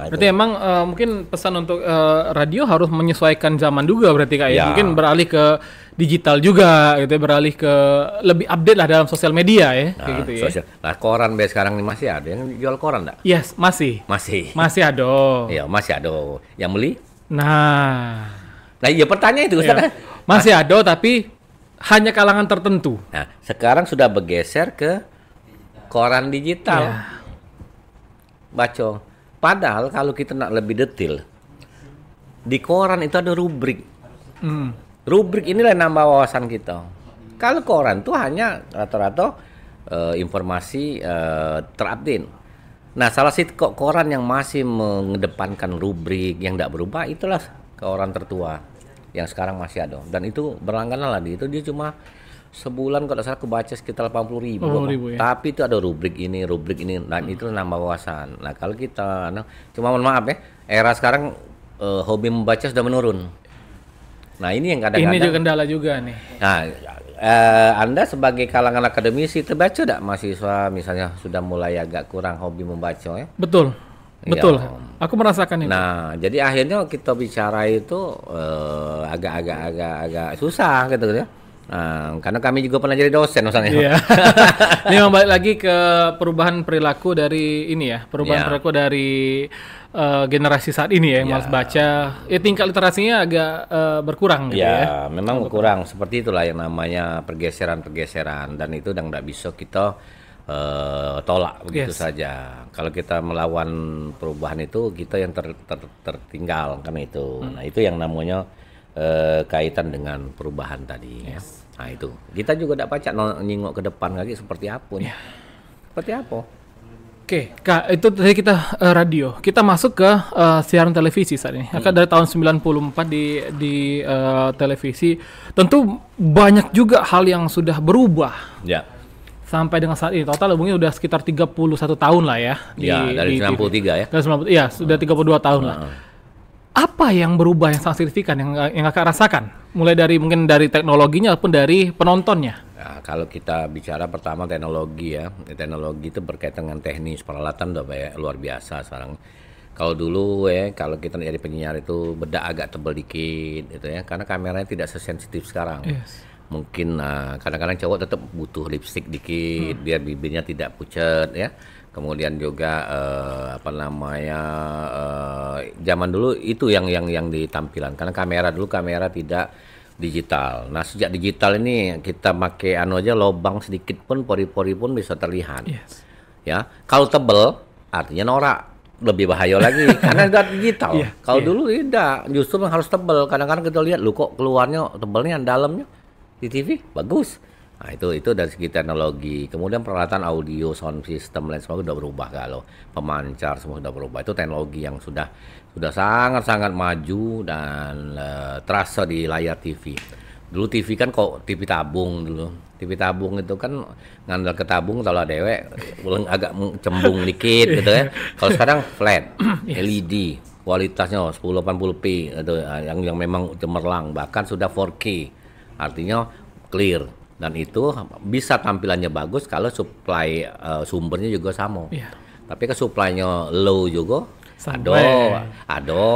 Berarti emang mungkin pesan untuk radio harus menyesuaikan zaman juga berarti Kak ya. Mungkin beralih ke digital juga gitu, beralih ke lebih update lah dalam sosial media ya, kayak gitu ya. Nah, koran sekarang ini masih ada yang jual koran enggak? Yes, masih ada. Iya, masih ada. Yang beli? Nah iya pertanyaan itu Ustaz. Masih ada tapi hanya kalangan tertentu. Nah, sekarang sudah bergeser ke koran digital. Baca. Padahal kalau kita nak lebih detail, di koran itu ada rubrik. Rubrik inilah yang nambah wawasan kita. Kalau koran tuh hanya rata-rata informasi terupdate. Nah, salah satu koran yang masih mengedepankan rubrik yang tidak berubah itulah koran tertua yang sekarang masih ada. Dan itu berlangganan lah itu dia cuma sebulan kalau saya kebaca sekitar 80.000. Ya. Tapi itu ada rubrik ini, dan itu nambah wawasan. Nah, kalau kita cuma mohon maaf ya, era sekarang hobi membaca sudah menurun. Nah, ini yang kadang-kadang ini juga kendala juga nih. Nah, Anda sebagai kalangan akademisi terbaca tidak mahasiswa misalnya sudah mulai agak kurang hobi membaca ya? Betul. Aku merasakan itu. Nah, jadi akhirnya kita bicara itu agak susah gitu ya. Nah, karena kami juga pernah jadi dosen misalnya. Iya. Ini balik lagi ke perubahan perilaku dari ini ya, perilaku dari generasi saat ini ya, yang malas baca. Tingkat literasinya agak berkurang gitu ya. Memang berkurang. Seperti itulah yang namanya pergeseran dan itu udah nggak bisa kita tolak begitu saja. Kalau kita melawan perubahan itu, kita yang tertinggal kan itu. Nah, itu yang namanya kaitan dengan perubahan tadi. Ya. Nah, itu kita juga tidak baca nyingok ke depan lagi seperti apa nih. Seperti apa? Oke, Kak, itu tadi kita radio. Kita masuk ke siaran televisi saat ini. Dari tahun 94 di televisi. Tentu banyak juga hal yang sudah berubah. Ya. Sampai dengan saat ini total mungkin udah sekitar 31 tahun lah ya. Dari 93 ya. Dari 90, iya, sudah 32 tahun lah. Apa yang berubah yang sangat signifikan yang Kakak rasakan? Mulai dari mungkin dari teknologinya ataupun dari penontonnya. Nah, kalau kita bicara pertama teknologi ya. Teknologi itu berkaitan dengan teknis, peralatan udah luar biasa sekarang. Kalau dulu kalau kita jadi penyiar itu bedak agak tebal dikit gitu ya. Karena kameranya tidak sesensitif sekarang. Mungkin kadang-kadang cowok tetap butuh lipstick dikit biar bibirnya tidak pucat ya. Kemudian juga zaman dulu itu yang ditampilkan karena kamera tidak digital. Nah, sejak digital ini kita pakai aja lobang sedikit pun pori-pori pun bisa terlihat. Ya, kalau tebel artinya norak, lebih bahaya lagi karena udah digital. Kalau dulu tidak, justru harus tebel. Kadang-kadang kita lihat lu kok keluarnya tebelnya dalamnya di TV bagus. Nah, itu dari segi teknologi. Kemudian peralatan audio, sound system, lain semua sudah berubah. Kalau pemancar semua sudah berubah. Itu teknologi yang sudah sangat-sangat maju dan terasa di layar TV. Dulu TV kan kok TV tabung dulu. TV tabung itu kan ngandal ke tabung kalau dewek agak cembung dikit gitu ya. Kalau sekarang flat, LED, kualitasnya 1080p itu yang memang cemerlang, bahkan sudah 4K. Artinya clear. Dan itu bisa tampilannya bagus kalau supply sumbernya juga sama. Tapi ke supply-nya low juga. Ada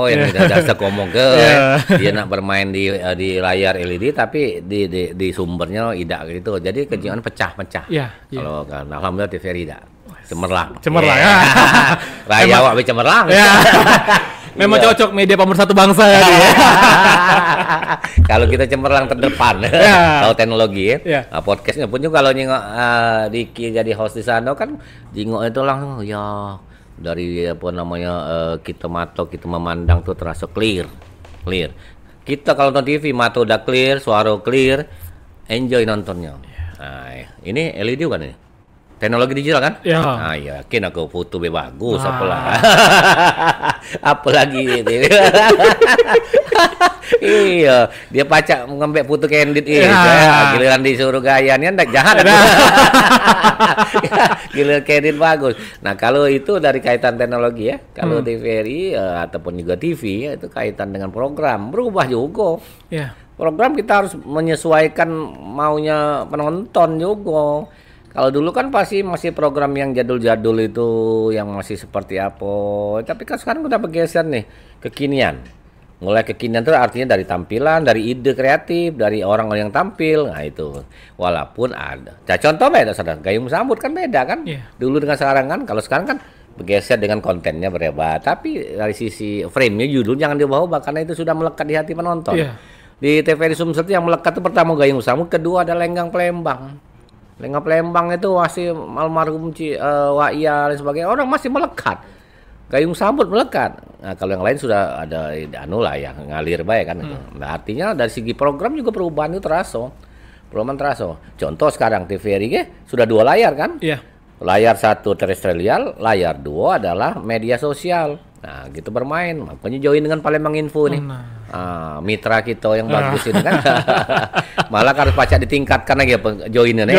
yang tidak ngomong ke dia nak bermain di layar LED tapi di sumbernya tidak gitu. Jadi kejiwaan pecah-pecah. Kalau kan alhamdulillah TVRI tidak. Cemerlang. Raya wak cemerlang. Memang cocok media pemersatu bangsa ya. Kalau kita cemerlang terdepan, kalau teknologi nah, podcastnya pun juga kalau nyingok Diki jadi host di sana kan jingok itu langsung dari kita memandang tuh terasa clear. Kita kalau nonton TV mata udah clear, suara clear, enjoy nontonnya. Nah, ini LED kan ini. Teknologi digital kan? Nah, yakin aku foto bagus apalagi itu. Iya, dia pacak ngambil foto candid giliran disuruh gayanya ndak jahat. Giliran candid bagus. Nah, kalau itu dari kaitan teknologi ya. Kalau TVRI ataupun juga TV itu kaitan dengan program berubah juga. Program kita harus menyesuaikan maunya penonton juga. Kalau dulu kan pasti masih program yang jadul-jadul itu yang masih seperti apa. Tapi kan sekarang udah bergeser nih kekinian. Mulai kekinian itu artinya dari tampilan, dari ide kreatif, dari orang-orang yang tampil. Nah itu, walaupun ada. Contoh beda, saudara. Gayung sambut kan beda kan? Dulu dengan sekarang kan. Kalau sekarang kan bergeser dengan kontennya berubah. Tapi dari sisi frame-nya, judul jangan dibawa karena itu sudah melekat di hati penonton. Di TVRI Sumsel yang melekat itu pertama Gayung Sambut, kedua ada Lenggang Pelembang. Lenggang Pelembang itu masih almarhum Waia dan sebagainya. Orang masih melekat. Gayung Sambut melekat. Nah, kalau yang lain sudah ada anu lah ya, ngalir baik kan. Nah, artinya dari segi program juga perubahan itu terasa. Perubahan terasa. Contoh sekarang TVRI sudah 2 layar kan? Layar 1 terestrial, layar 2 adalah media sosial. Nah, gitu bermain. Makanya join dengan Palembang Info nih. Mitra kita yang bagus ini kan. Malah harus pacak ditingkatkan lagi joinnya nih.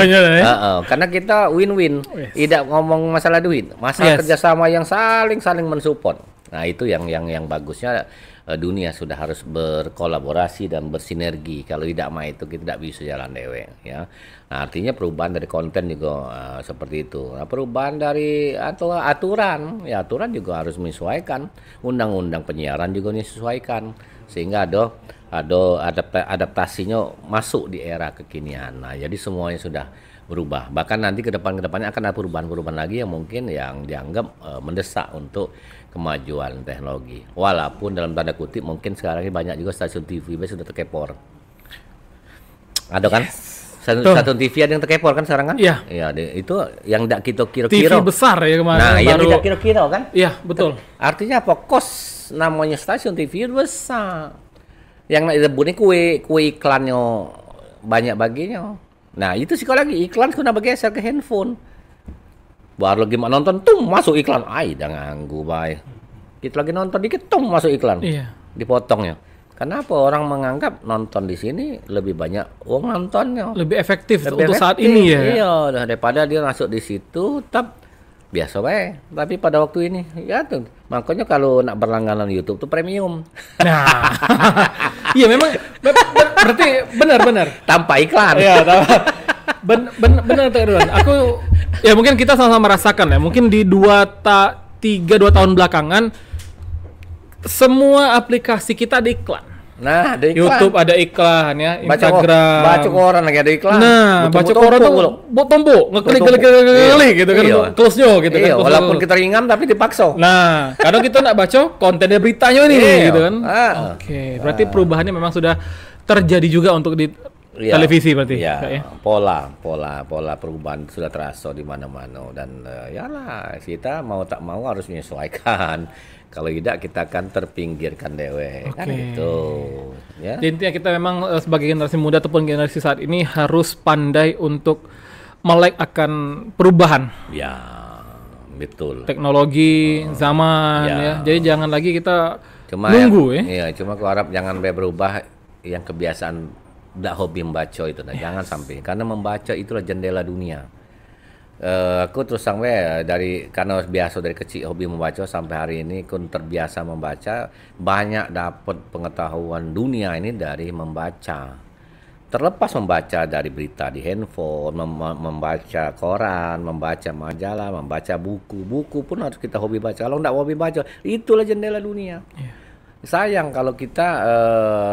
Karena kita win-win. Tidak ngomong masalah duit, masalah kerjasama yang saling mensupport. Nah, itu yang bagusnya dunia sudah harus berkolaborasi dan bersinergi. Kalau tidak mah itu kita tidak bisa jalan dewe ya. Nah, artinya perubahan dari konten juga seperti itu. Nah, perubahan dari aturan, ya aturan juga harus menyesuaikan. Undang-undang penyiaran juga menyesuaikan sehingga ada adaptasinya masuk di era kekinian. Nah, jadi semuanya sudah berubah. Bahkan nanti kedepannya akan ada perubahan-perubahan lagi yang mungkin yang dianggap mendesak untuk kemajuan teknologi. Walaupun dalam tanda kutip mungkin sekarang ini banyak juga stasiun TV sudah terkepor. Ada kan? Stasiun TV ada yang terkepor kan sekarang kan? Iya. Ya, itu yang tidak kita kira-kira. TV besar ya kemarin. Nah, yang tidak kira-kira kan? Iya, betul. Artinya apa? Kos namanya stasiun TV besar. Yang disebutnya kue iklannya banyak baginya. Nah, itu sekali lagi iklan sudah bergeser ke handphone. Baru lagi nonton, masuk iklan. Dah nganggu, baik. Kita lagi nonton dikit, masuk iklan. Dipotongnya. Kenapa orang menganggap nonton di sini lebih banyak uang nontonnya? Lebih efektif untuk saat ini ya? Iya, daripada dia masuk di situ, biasa baik. Tapi pada waktu ini, ya tuh. Makanya kalau nak berlangganan YouTube tuh premium. Nah, iya memang berarti benar. Tanpa iklan. Iya, benar Kak Ridwan. Aku ya mungkin kita sama-sama merasakan ya. Mungkin di 2 tahun belakangan semua aplikasi kita ada iklan. Nah, ada iklan. YouTube ada iklan ya, Instagram. Baca koran lagi ada iklan. Nah, baca koran tuh tombol, ngeklik gitu kan, close-nya gitu kan. Walaupun kita ringan tapi dipaksa. Nah, kadang kita nak baca kontennya beritanya ini gitu kan. Oke, berarti perubahannya memang sudah terjadi juga untuk di televisi berarti. Iya, pola perubahan sudah terasa di mana-mana dan kita mau tak mau harus menyesuaikan. Kalau tidak kita akan terpinggirkan dewe kan itu ya. Jadi intinya kita memang sebagai generasi muda ataupun generasi saat ini harus pandai untuk melek akan perubahan. Ya, betul. Teknologi zaman ya. Jadi jangan lagi kita nunggu ya. Iya, cuma aku harap jangan berubah yang kebiasaan udah hobi membaca itu jangan sampai karena membaca itulah jendela dunia. Aku terus karena biasa dari kecil hobi membaca sampai hari ini aku terbiasa membaca, banyak dapat pengetahuan dunia ini dari membaca. Terlepas membaca dari berita di handphone, membaca koran, membaca majalah, membaca buku pun harus kita hobi baca. Kalau enggak hobi baca, itulah jendela dunia. Sayang kalau kita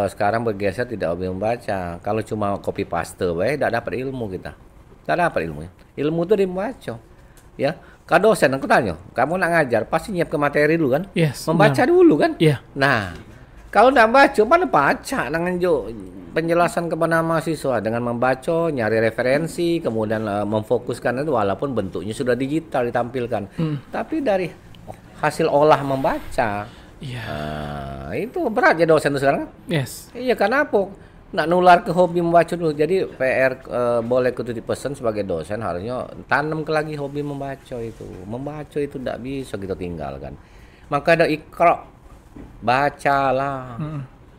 sekarang bergeser tidak hobi membaca. Kalau cuma copy paste tidak dapat ilmu kita. Tidak dapat ilmunya. Ilmu itu dibaca. Ya, kalau dosen aku tanya, kamu nak ngajar pasti nyiap ke materi dulu kan? Membaca dulu kan? Nah, kalau tidak baca, mana baca dengan penjelasan kepada mahasiswa dengan membaca, nyari referensi, kemudian memfokuskan itu walaupun bentuknya sudah digital ditampilkan. Tapi dari hasil olah membaca. Itu berat ya dosen sekarang. Iya, kenapa? Nak nular ke hobi membaca dulu. Jadi PR boleh kutip pesan sebagai dosen harusnya tanam lagi hobi membaca itu. Membaca itu tidak bisa kita tinggalkan. Maka ada ikra, bacalah.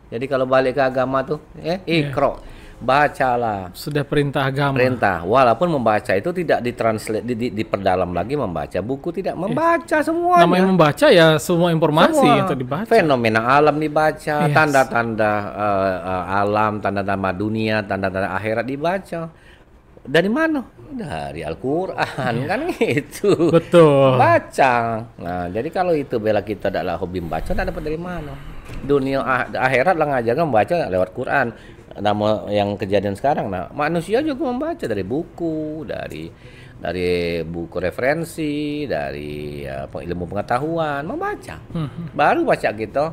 Jadi kalau balik ke agama tuh, ikra, bacalah. Sudah perintah agama. Perintah. Walaupun membaca itu tidak ditranslate, diperdalam lagi membaca. Buku tidak membaca semuanya. Namanya membaca ya semua informasi yang dibaca. Fenomena alam dibaca, tanda-tanda alam, tanda-tanda dunia, tanda-tanda akhirat dibaca. Dari mana? Dari Al-Quran kan gitu. Betul. Baca. Nah, jadi kalau itu bela kita adalah hobi membaca, tidak dapat dari mana? dunia akhirat lah ngajarkan membaca lewat Quran. Nama yang kejadian sekarang, nah manusia juga membaca dari buku, dari buku referensi, dari ilmu pengetahuan, membaca. Baru baca gitu,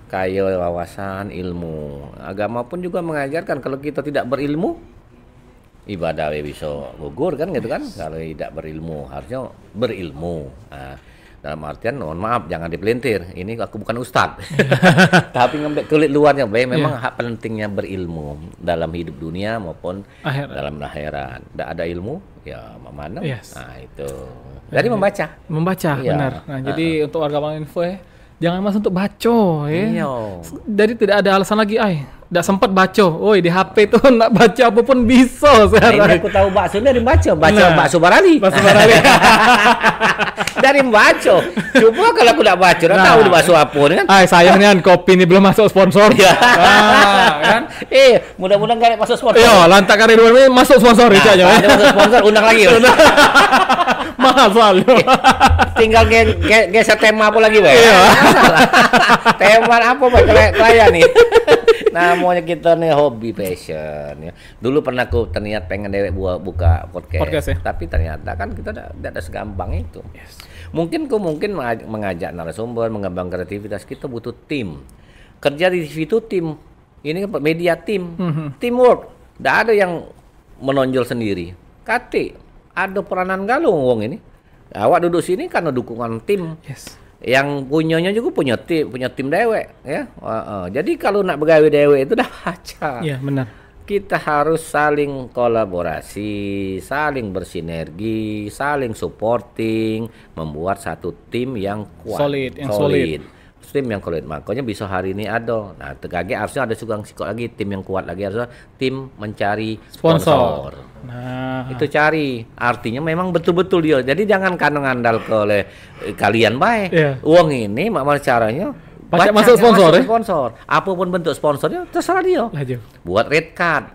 kayak wawasan ilmu. Agama pun juga mengajarkan kalau kita tidak berilmu, ibadah bisa gugur kan gitu kan. Kalau tidak berilmu, harusnya berilmu. Nah, dalam artian, mohon maaf, jangan dipelintir. Ini aku bukan ustadz. Tapi ngambil kulit luarnya. Memang hak pentingnya berilmu dalam hidup dunia maupun dalam akhirat. Tidak ada ilmu, ya mana? Nah itu. Jadi membaca. Membaca, benar. Nah, jadi untuk warga Malinfo jangan mas untuk baca ya. Jadi tidak ada alasan lagi, tidak sempat baca. Di HP tuh nak baca apapun bisa sekarang. Ini aku tahu bakso ini dari baca bakso Barali. Bakso Barali. Dari baca. Coba kalau aku tidak baca, udah tahu di bakso apa kan. Sayangnya kopi ini belum masuk sponsor. Kan? Mudah-mudahan gak masuk sponsor. Lantak Kari Dua ini masuk sponsor itu aja. Masuk sponsor, undang lagi. Mahal soalnya. Tinggal geser tema apa lagi, Bay? Tema apa, Bay? Klien nih. Namanya kita nih hobi passion ya. Dulu pernah aku terniat pengen dewek buka podcast ya? Tapi ternyata kan kita tidak ada segampang itu. Mungkin mengajak narasumber, mengembang kreativitas, kita butuh tim. Kerja di TV itu tim. Ini kan media tim. Teamwork. Tidak ada yang menonjol sendiri. Kati, ada peranan galung wong ini. Awak duduk sini karena dukungan tim. Yang punyanya juga punya tim dewek ya. Jadi kalau nak begawe dewek itu dah baca. Iya, benar. Kita harus saling kolaborasi, saling bersinergi, saling supporting, membuat satu tim yang kuat, solid. Tim yang solid. Makanya bisa hari ini ada. Nah, tegage harusnya ada sugang sikok lagi, tim yang kuat lagi, harusnya tim mencari sponsor. Nah, itu cari. Artinya memang betul-betul dia. Jadi jangan ngandal ke oleh kalian baik. Uang ini makmal caranya masuk sponsor. Apapun bentuk sponsornya terserah dia. Buat red card.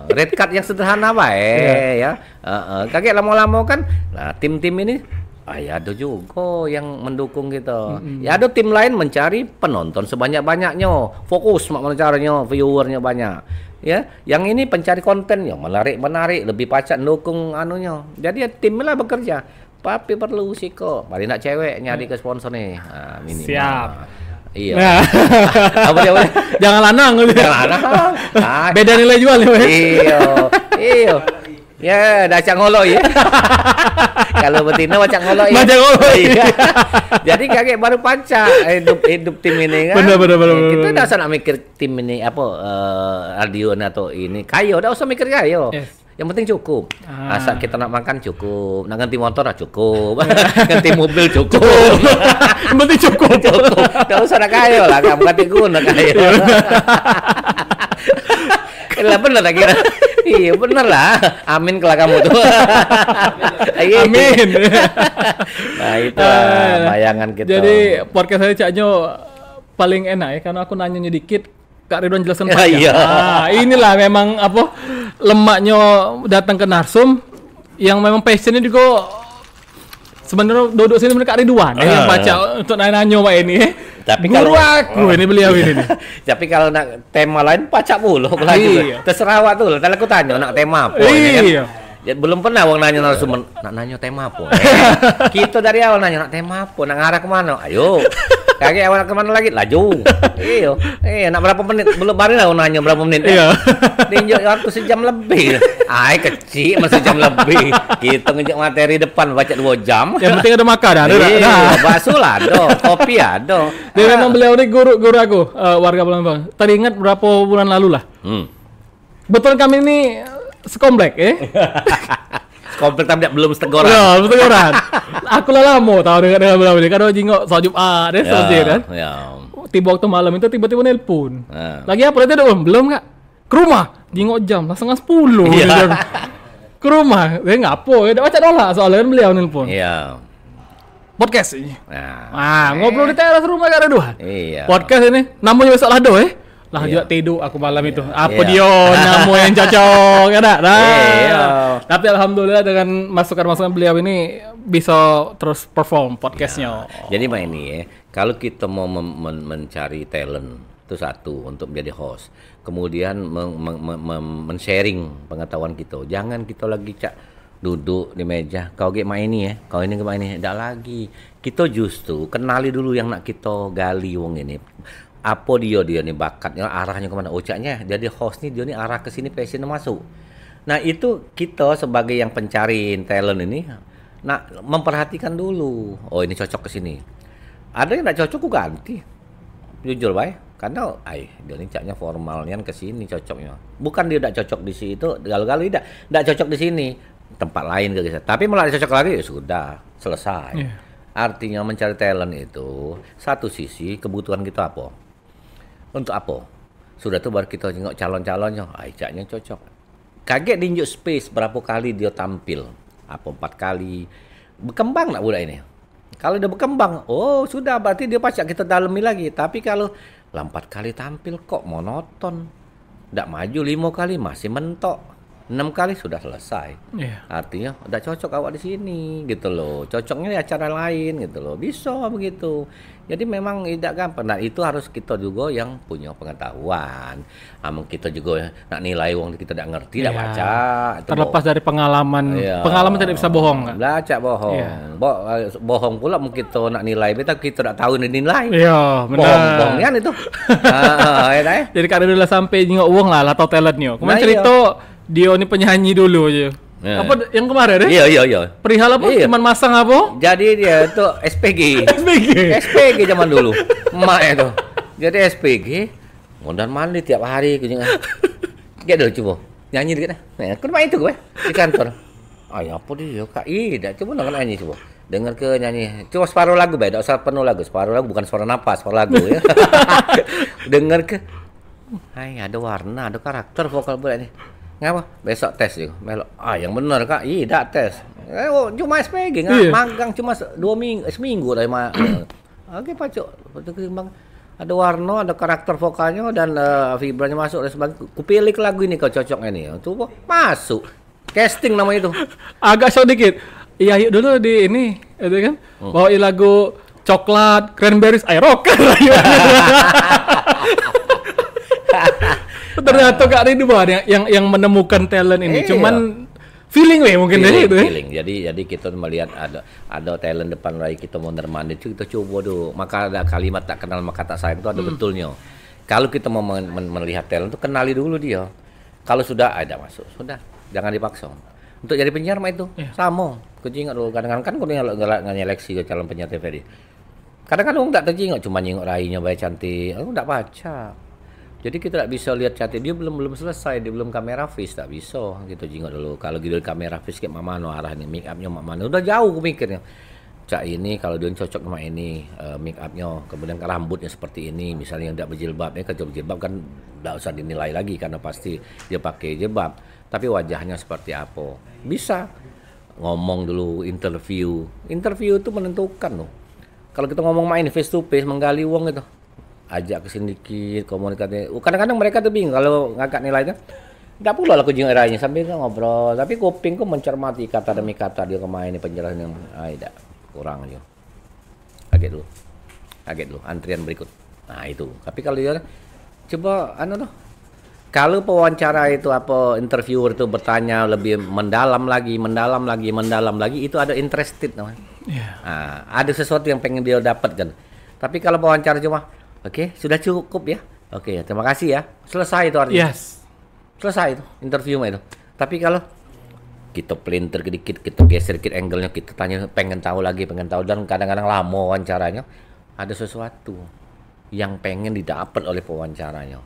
Red card yang sederhana baik ya. Kakek lama-lama kan. Nah, tim-tim ini ya ada juga yang mendukung gitu. Ya ada tim lain mencari penonton sebanyak-banyaknya. Fokus makmal caranya, viewernya banyak. Ya, yang ini pencari konten yang menarik, lebih pacak mendukung anunya. Jadi tim lah bekerja. Tapi perlu sih kok. Paling nak cewek nyari ke sponsor nih. Nah, minimal. Siap. Iya. Apa dia? Jangan lanang. Beda nilai jual ya. Iya. Ya, dah cak ngolo ya. Kalau betina macam ngolo ya. Iya. Jadi kakek baru panca hidup tim ini kan. Benar. Kita dah usah nak mikir tim ini apa radio atau ini. Kayo, dah usah mikir kayo. Yang penting cukup. Asal kita nak makan cukup, nak ganti motor cukup, ganti mobil cukup. Yang penting cukup. Dah usah nak kayo lah, kamu ganti guna kayo. Lah bener lah kira. Iya bener lah. Amin kalau kamu tuh. Amin. Nah itu bayangan kita. Jadi podcast saya Cak Jo paling enak ya karena aku nanya dikit, Kak Ridwan jelaskan panjang. Inilah memang apa lemaknya datang ke narsum yang memang passionnya juga sebenarnya duduk sini Kak Ridwan yang baca untuk nanya Pak ini. Tapi kalau aku ini beliau ini. Tapi kalau nak tema lain pacak mulu lagi. Terserah awak tuh. Kalau aku tanya nak tema apa ini kan. Ya, belum pernah wong nanya narasumber nak nanya tema apa. Kita dari awal nanya nak tema apa, nak ngarah kemana? Ayo. Kakek awal kemana lagi? Laju. Nak berapa menit? Belum baru lah nanya berapa menit. Tinjau waktu sejam lebih. Kecil masih jam lebih. Kita ngejak materi depan baca 2 jam. Yang penting ada makan ada. Bakso lah ada, kopi ada. Dia memang beliau ini guru aku, warga Palembang. Teringat berapa bulan lalu lah. Betul kami ini sekomplek Komplek tapi belum setegoran. Ya, setegoran. Aku lah lama tahu dengan beliau ini. Kalau jingok soal Jumat deh, kan. Tiba waktu malam itu tiba-tiba nelpon. Lagi apa dia belum enggak? Ke rumah, jingok jam, lah 9:30. Ke rumah, ngapo, udah baca dola soalnya kan beliau nelpon. Podcast ini. Ngobrol di teras rumah Kak Ridwan. Podcast ini, namanya besok lah lah juga tidur aku malam itu. Apa dia namu yang cocok ada. Tapi alhamdulillah dengan masukan-masukan beliau ini bisa terus perform podcastnya. Jadi Mbak ini Kalau kita mau mencari talent itu satu untuk menjadi host, kemudian men-sharing pengetahuan kita. Jangan kita lagi duduk di meja, kau main ini ya, kau ini main ini, tidak lagi. Kita justru kenali dulu yang nak kita gali wong ini. Apa dia nih bakatnya, arahnya kemana? Ucapnya jadi host nih, dia nih arah ke sini, passionnya masuk. Nah itu kita sebagai yang pencari talent ini, nah memperhatikan dulu. Oh ini cocok ke sini. Ada yang tidak cocok, aku ganti. Jujur baik. Karena dia ini caknya formalnya ke sini cocoknya. Bukan dia tidak cocok di situ, kalau tidak cocok di sini, tempat lain ke. Tapi mulai cocok lagi ya sudah, selesai. Yeah. Artinya mencari talent itu satu sisi kebutuhan kita apa? Untuk apa? Sudah tuh baru kita tengok calon-calonnya, caknya cocok. Kaget diunjuk space berapa kali dia tampil? Apa 4 kali? Berkembang nak budak ini? Kalau dia berkembang, oh sudah berarti dia pacak kita dalami lagi. Tapi kalau 4 kali tampil kok monoton, tidak maju 5 kali masih mentok, 6 kali sudah selesai. Yeah. Artinya udah cocok awak di sini gitu loh. Cocoknya di acara lain gitu loh. Bisa begitu. Jadi memang tidak gampang. Nah itu harus kita juga yang punya pengetahuan. Kita juga nak nilai wong kita tidak ngerti, tidak baca. Terlepas dari pengalaman, pengalaman tidak bisa bohong. Kan? Baca bohong. Yeah. Bohong pula mungkin kita nak nilai, tapi kita tidak tahu nilai. Iya, benar. Bohong-bohongan itu. Jadi kalau udah sampai nyingok uang lah atau talentnya. Kemarin cerita dia ini penyanyi dulu aja. Ya. Apa yang kemarin deh? Iya. Perihal apa? Iya. Cuman masang apa? Jadi dia itu SPG. SPG zaman dulu. Emak itu. Jadi SPG mondar mandir tiap hari kucing. Dia dulu coba nyanyi dikit dah. Nah, kenapa itu gue di kantor? Apa dia Kak? Ida coba nyanyi coba. Dengar ke nyanyi. Cuma separuh lagu baik, enggak usah penuh lagu. Separuh lagu bukan suara napas, separuh lagu ya. Dengar ke. Ada warna, ada karakter vokal budak ini. Ngapa? Besok tes juga. Melok. Yang benar Kak. Tidak tes. Cuma SPG magang cuma 2 minggu, seminggu lah Oke, Pak Cuk. Ada warna, ada karakter vokalnya dan vibranya masuk dan sebagainya. Kupilih lagu ini kau cocoknya nih. Coba masuk. Casting namanya itu. Agak show dikit. Iya, yuk dulu di ini, itu kan. Bawain lagu Coklat, Cranberries, Rock. Ternyata Kak Ridho yang menemukan talent ini. Cuman feeling mungkin dari itu. Feeling. Jadi kita melihat ada talent depan rai kita mondar mandir itu kita coba dulu. Maka ada kalimat tak kenal maka tak sayang itu ada betulnya. Kalau kita mau melihat talent itu kenali dulu dia. Kalau sudah ada masuk, sudah. Jangan dipaksa. Untuk jadi penyiar mah itu sama. Kucing dulu kadang-kadang kan kuning nggak nyeleksi ke calon penyiar TVRI. Kadang-kadang tak terjengok cuma nyengok rainya baik cantik. Aku enggak baca. Jadi kita tidak bisa lihat cantik dia belum selesai, dia belum kamera face, tak bisa gitu jengok dulu. Kalau gitu kamera face kayak mamano arahnya, make upnya mamano udah jauh aku mikirnya. Cak ini kalau dia cocok sama ini make upnya, kemudian rambutnya seperti ini, misalnya yang tidak berjilbab, kalau berjilbab kan tidak usah dinilai lagi karena pasti dia pakai jilbab. Tapi wajahnya seperti apa? Bisa ngomong dulu interview itu menentukan loh. Kalau kita ngomong main face to face menggali uang itu. Ajak ke sini dikit komunikasi. Kadang-kadang mereka tuh bingung kalau ngangkat nilainya. Enggak perlu lah kucing eranya sambil ngobrol, tapi kupingku mencermati kata demi kata dia kemain ini penjelasan yang tidak kurang aja. Kaget dulu antrian berikut. Nah itu. Tapi kalau dia coba kalau pewawancara itu apa interviewer itu bertanya lebih mendalam lagi itu ada interested namanya. Nah, ada sesuatu yang pengen dia dapat kan. Tapi kalau pewawancara cuma Oke, sudah cukup ya. Oke, terima kasih ya. Selesai itu artinya. Yes. Selesai itu interview itu. Tapi kalau kita pelintir dikit, kita geser dikit angle-nya, kita tanya pengen tahu dan kadang-kadang lama wawancaranya, ada sesuatu yang pengen didapat oleh pewawancaranya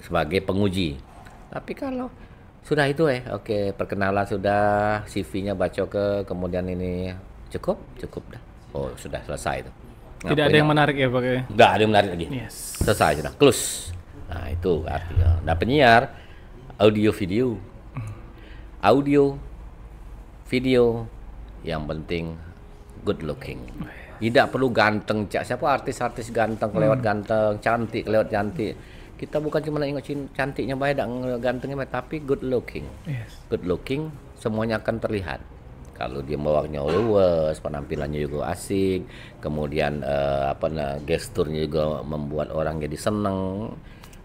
sebagai penguji. Tapi kalau sudah itu oke, perkenalan sudah, CV-nya baca kemudian ini cukup dah. Oh, sudah selesai itu. Tidak ada yang menarik ya pakai. Nggak ada yang menarik lagi. Yes. Selesai sudah, close. Nah itu artinya. Nah penyiar audio video yang penting good looking. Tidak perlu ganteng. Siapa artis-artis ganteng kelewat ganteng, cantik kelewat cantik. Kita bukan cuma ingat cantiknya baik dan gantengnya baik, tapi good looking. Yes. Good looking semuanya akan terlihat. Kalau dia bawanya luwes, penampilannya juga asik, kemudian gesturnya juga membuat orang jadi seneng.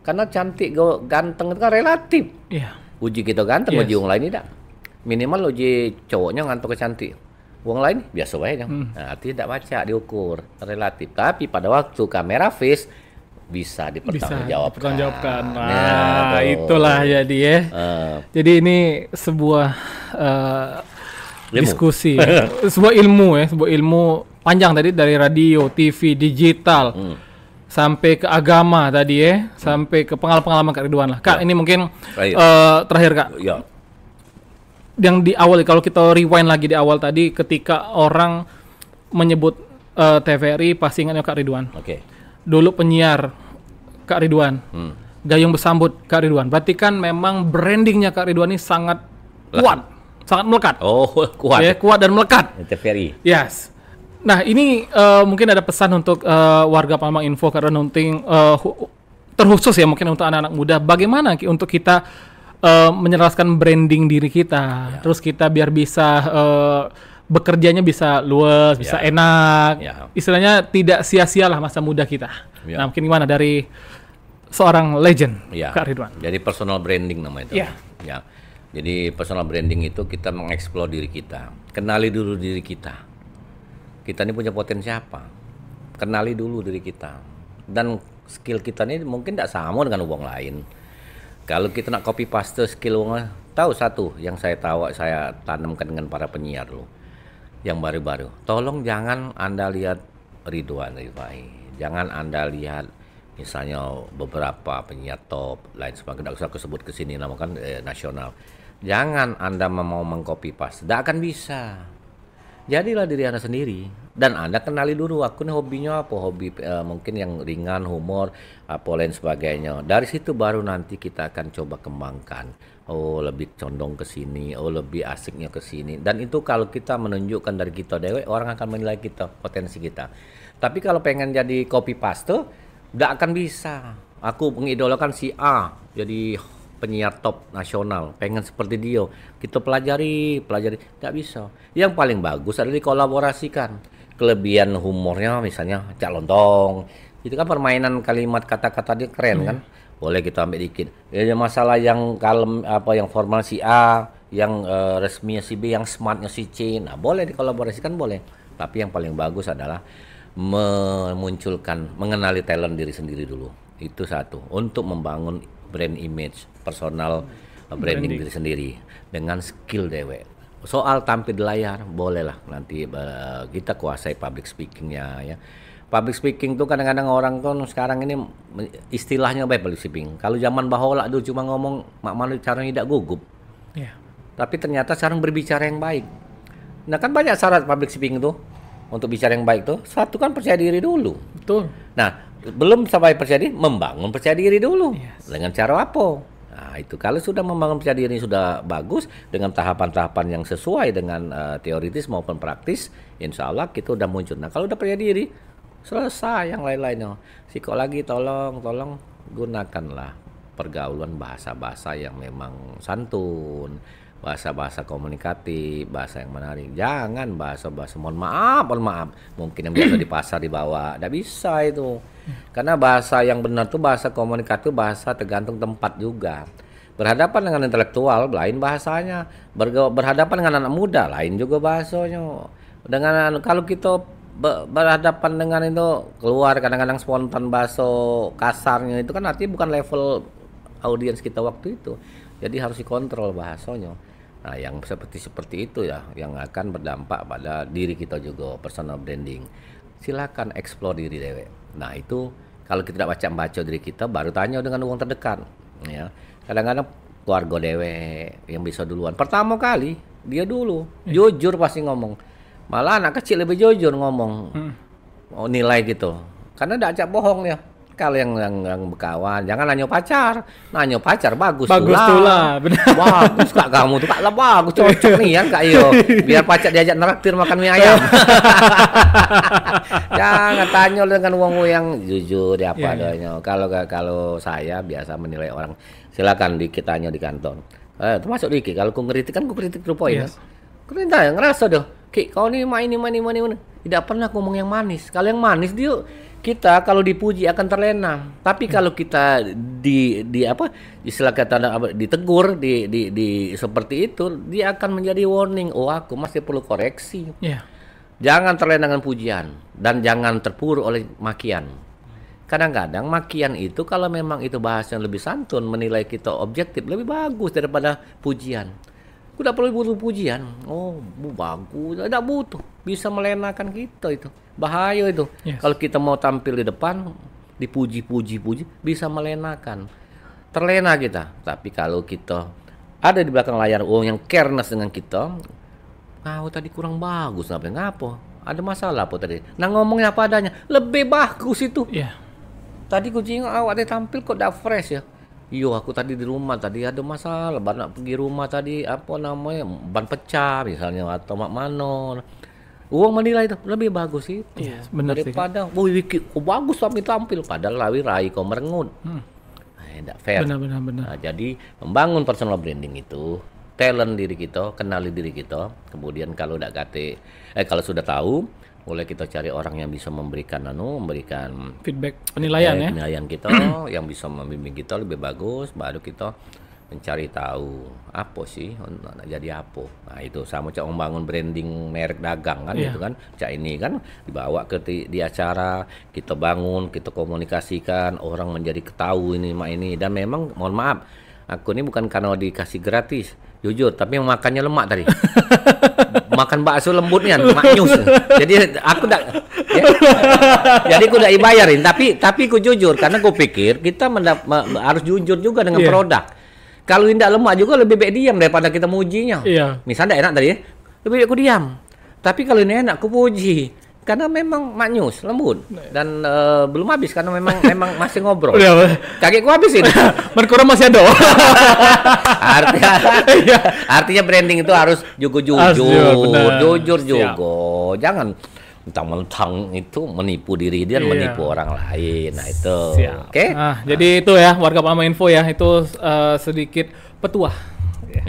Karena cantik, ganteng itu kan relatif. Iya. Uji kita ganteng, uji orang lain tidak. Minimal uji cowoknya ngantuk ke cantik. Orang lain biasa aja. Nah, tidak baca, diukur relatif. Tapi pada waktu kamera face bisa dipertanggungjawabkan. Nah, itulah jadi ya. Jadi ini sebuah diskusi, sebuah ilmu panjang tadi dari radio, TV, digital. Sampai ke agama tadi ya, sampai ke pengalaman Kak Ridwan lah. Kak, ini mungkin terakhir Kak. Ya. Yang di awal, kalau kita rewind lagi di awal tadi, ketika orang menyebut TVRI pasti ingatnya Kak Ridwan. Oke. Dulu penyiar Kak Ridwan, gayung bersambut Kak Ridwan. Berarti kan memang brandingnya Kak Ridwan ini sangat kuat, sangat melekat. Oh, kuat. Ya, kuat dan melekat. TVRI. Yes. Nah, ini mungkin ada pesan untuk warga Palembang Info, karena nanti terkhusus ya mungkin untuk anak-anak muda. Bagaimana untuk kita menyelaraskan branding diri kita, terus kita biar bisa bekerjanya bisa luas, bisa enak, istilahnya tidak sia-sialah masa muda kita. Nah, mungkin gimana dari seorang legend, Kak Ridwan? Jadi personal branding namanya itu. Ya. Jadi personal branding itu kita mengeksplor diri kita, kenali dulu diri kita. Kita ini punya potensi apa? Kenali dulu diri kita. Dan skill kita ini mungkin tidak sama dengan orang lain. Kalau kita nak copy paste skill orang, tahu satu yang saya tanamkan dengan para penyiar loh, yang baru-baru. Tolong jangan Anda lihat Ridwan Rifai. Jangan Anda lihat misalnya beberapa penyiar top lain sebagainya. Tidak usah aku sebut ke sini, namakan nasional. Jangan Anda mau mengcopy paste. Tidak akan bisa. Jadilah diri Anda sendiri dan Anda kenali dulu aku nih hobinya apa, hobi mungkin yang ringan, humor, apa lain sebagainya. Dari situ baru nanti kita akan coba kembangkan. Oh, lebih condong ke sini, oh lebih asiknya ke sini. Dan itu kalau kita menunjukkan dari kita dewe, orang akan menilai kita, potensi kita. Tapi kalau pengen jadi copy paste, nggak akan bisa. Aku mengidolakan si A jadi penyiar top nasional, pengen seperti dia, kita pelajari, tidak bisa. Yang paling bagus adalah dikolaborasikan. Kelebihan humornya misalnya Cak Lontong, itu kan permainan kalimat kata-kata dia keren kan, boleh kita ambil dikit. Ya, masalah yang kalem yang formal si A, yang resminya si B, yang smartnya si C, nah boleh dikolaborasikan boleh. Tapi yang paling bagus adalah mengenali talent diri sendiri dulu. Itu satu, untuk membangun brand image, personal branding diri sendiri dengan skill dewe. Soal tampil di layar, bolehlah nanti kita kuasai public speakingnya ya. Public speaking tuh kadang-kadang orang tuh sekarang ini istilahnya baik public speaking. Kalau zaman bahola dulu cuma ngomong mak malu caranya tidak gugup. Tapi ternyata sekarang berbicara yang baik. Nah kan banyak syarat public speaking tuh. Untuk bicara yang baik tuh, satu kan percaya diri dulu. Betul. Nah, belum sampai percaya diri, membangun percaya diri dulu. Dengan cara apa? Nah, itu kalau sudah membangun percaya diri sudah bagus dengan tahapan-tahapan yang sesuai dengan teoritis maupun praktis, insya Allah kita udah muncul. Nah, kalau udah percaya diri, selesai yang lain-lainnya. Psikologi tolong gunakanlah pergaulan bahasa-bahasa yang memang santun, bahasa-bahasa komunikatif, bahasa yang menarik. Jangan bahasa-bahasa mohon maaf, mungkin yang biasa di pasar dibawa, tidak bisa itu. Karena bahasa yang benar tuh bahasa komunikatif, bahasa tergantung tempat juga. Berhadapan dengan intelektual, lain bahasanya. Berhadapan dengan anak muda, lain juga bahasanya. Dengan kalau kita berhadapan dengan itu keluar kadang-kadang spontan bahasa kasarnya itu kan artinya bukan level audiens kita waktu itu. Jadi harus dikontrol bahasanya. Nah, yang seperti itu ya yang akan berdampak pada diri kita juga, personal branding. Silakan explore diri dewe. Nah, itu kalau kita tidak baca diri kita baru tanya dengan orang terdekat ya. Kadang-kadang keluarga dewe yang bisa duluan. Pertama kali dia dulu jujur pasti ngomong. Malah anak kecil lebih jujur ngomong. Nilai gitu. Karena tidak ajak bohong ya. Kalau yang berkawan, jangan nanya pacar bagus tulah, benar. Bagus kak kamu tuh kak lah bagus, cocok nih ya kak yo. Biar pacar diajak neraktir makan mie ayam. Jangan tanya dengan wong yang jujur ya apa adanya. Kalau saya biasa menilai orang, silakan kita tanya di kantor. Termasuk Diki, kalau ku ngeritik kan ku kritik 2 poin. Kita ngerasa dong, Ki, kau ini ini. Tidak pernah ngomong yang manis. Kalau yang manis dia kita kalau dipuji akan terlena. Tapi kalau kita istilah kata ditegur di seperti itu, dia akan menjadi warning. Oh, aku masih perlu koreksi. Yeah. Jangan terlena dengan pujian dan jangan terpuruk oleh makian. Kadang-kadang makian itu kalau memang itu bahasa yang lebih santun, menilai kita objektif, lebih bagus daripada pujian. Aku tidak perlu butuh pujian. Oh, bagus. Tidak butuh. Bisa melenakan kita itu. Bahaya itu. Yes. Kalau kita mau tampil di depan, dipuji, bisa melenakan. Terlena kita. Tapi kalau kita ada di belakang layar, yang careless dengan kita, tadi kurang bagus. Ngapa? Ada masalah apa tadi? Nah, ngomongnya apa adanya. Lebih bagus itu. Yeah. Tadi kucing awak ada tampil kok udah fresh ya. Iya, aku tadi di rumah tadi ada masalah, nak pergi rumah tadi ban pecah misalnya atau mak mano. Uang menilai itu lebih bagus itu. Iya, benar daripada, bagus kami tampil padahal lawi rai kau merengut. Tidak fair. Benar. Nah, jadi membangun personal branding itu, talent diri kita, kenali diri kita. Kemudian kalau kalau sudah tahu, mulai kita cari orang yang bisa memberikan feedback, penilaian kita yang bisa membimbing kita lebih bagus, baru kita mencari tahu apa sih jadi apa. Nah, itu sama cak membangun branding merek dagang kan. Itu kan cak ini kan dibawa ke di acara, kita bangun, kita komunikasikan, orang menjadi ketahui ini dan memang mohon maaf, aku ini bukan karena dikasih gratis, jujur, tapi makannya lemak tadi. Makan bakso lembutnya, maknyus. Jadi aku jadi aku udah dibayarin, tapi aku jujur karena aku pikir kita harus jujur juga dengan produk. Kalau tidak lemak juga lebih baik diam daripada kita mujinya. Misalnya enak tadi, lebih baik aku diam. Tapi kalau ini enak aku puji. Karena memang maknyus, lembut dan belum habis karena memang masih ngobrol. Kakiku habis ini. Berkurang masih ada. Artinya branding itu harus jujur juga. Jangan mentang-mentang itu menipu diri dia dan menipu orang lain. Nah itu. Oke. Nah, jadi itu ya warga Palembang Info ya, itu sedikit petuah.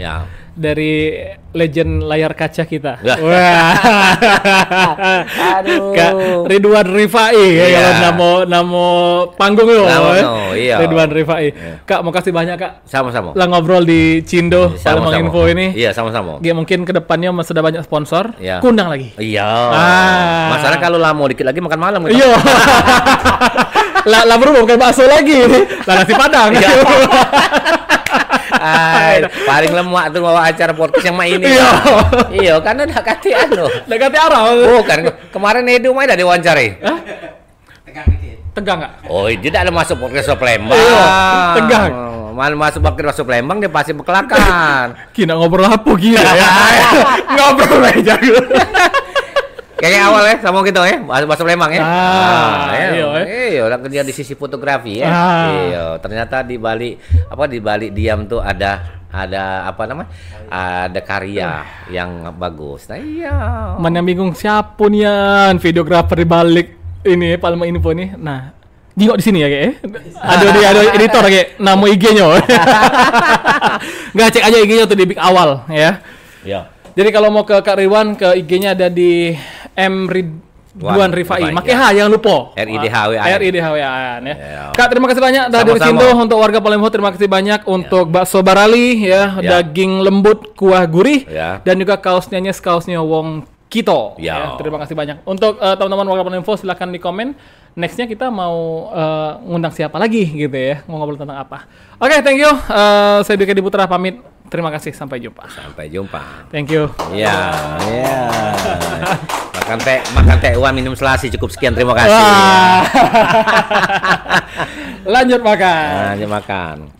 Ya. Dari legend layar kaca kita. Wah. Aduh. Kak Ridwan Rifai kalau namo panggung yo. Ridwan Rifai. Kak, makasih banyak Kak. Sama-sama. Lah ngobrol di Cindo Palembang Info ini. Iya, sama-sama. Mungkin kedepannya sudah banyak sponsor. Ya. Kundang lagi. Iya. Masalah kalau lama dikit lagi makan malam gitu. Iya. Lah baru bukan bakso lagi. Lah nasi Padang. Paling lemak tuh bawa acara podcast yang main ini. Iya, karena udah kati arah. Bukan, kemarin Edu main ada diwawancari. Tegang nggak? Oh, dia tidak ada masuk podcast Palembang. Tegang. Malah masuk podcast Palembang dia pasti bekelakan. Kina ngobrol apa gila ya? Ngobrol aja. Kayak awal ya, sama kita ya, bahasa Palembang ya. Iya, orang kerja di sisi fotografi ya. Iya, ternyata di balik diam tuh ada karya yang bagus. Nah, iya. Mana bingung siapa nih videografer di balik ini Palembang Info nih. Nah, jingok di sini ya kayak. Ada editor kayak nama IG-nya. Nggak, cek aja IG-nya tuh di big awal ya. Iya. Jadi kalau mau ke Kak Ridwan, ke IG-nya ada di Ridwan Rifai. Makanya jangan lupa. RIDHWAN ya. Kak, terima kasih banyak dari Cindo. Untuk warga Palembang terima kasih banyak untuk bakso barali ya, daging lembut, kuah gurih dan juga kaosnya Wong Kito. Terima kasih banyak. Untuk teman-teman warga Palembang silakan di komen. Nextnya kita mau ngundang siapa lagi gitu ya, mau ngobrol tentang apa. Oke, thank you. Saya Dwiki Putra pamit. Terima kasih, sampai jumpa. Thank you. Iya. Makan teh uang, minum selasi, cukup sekian, terima kasih. Lanjut makan.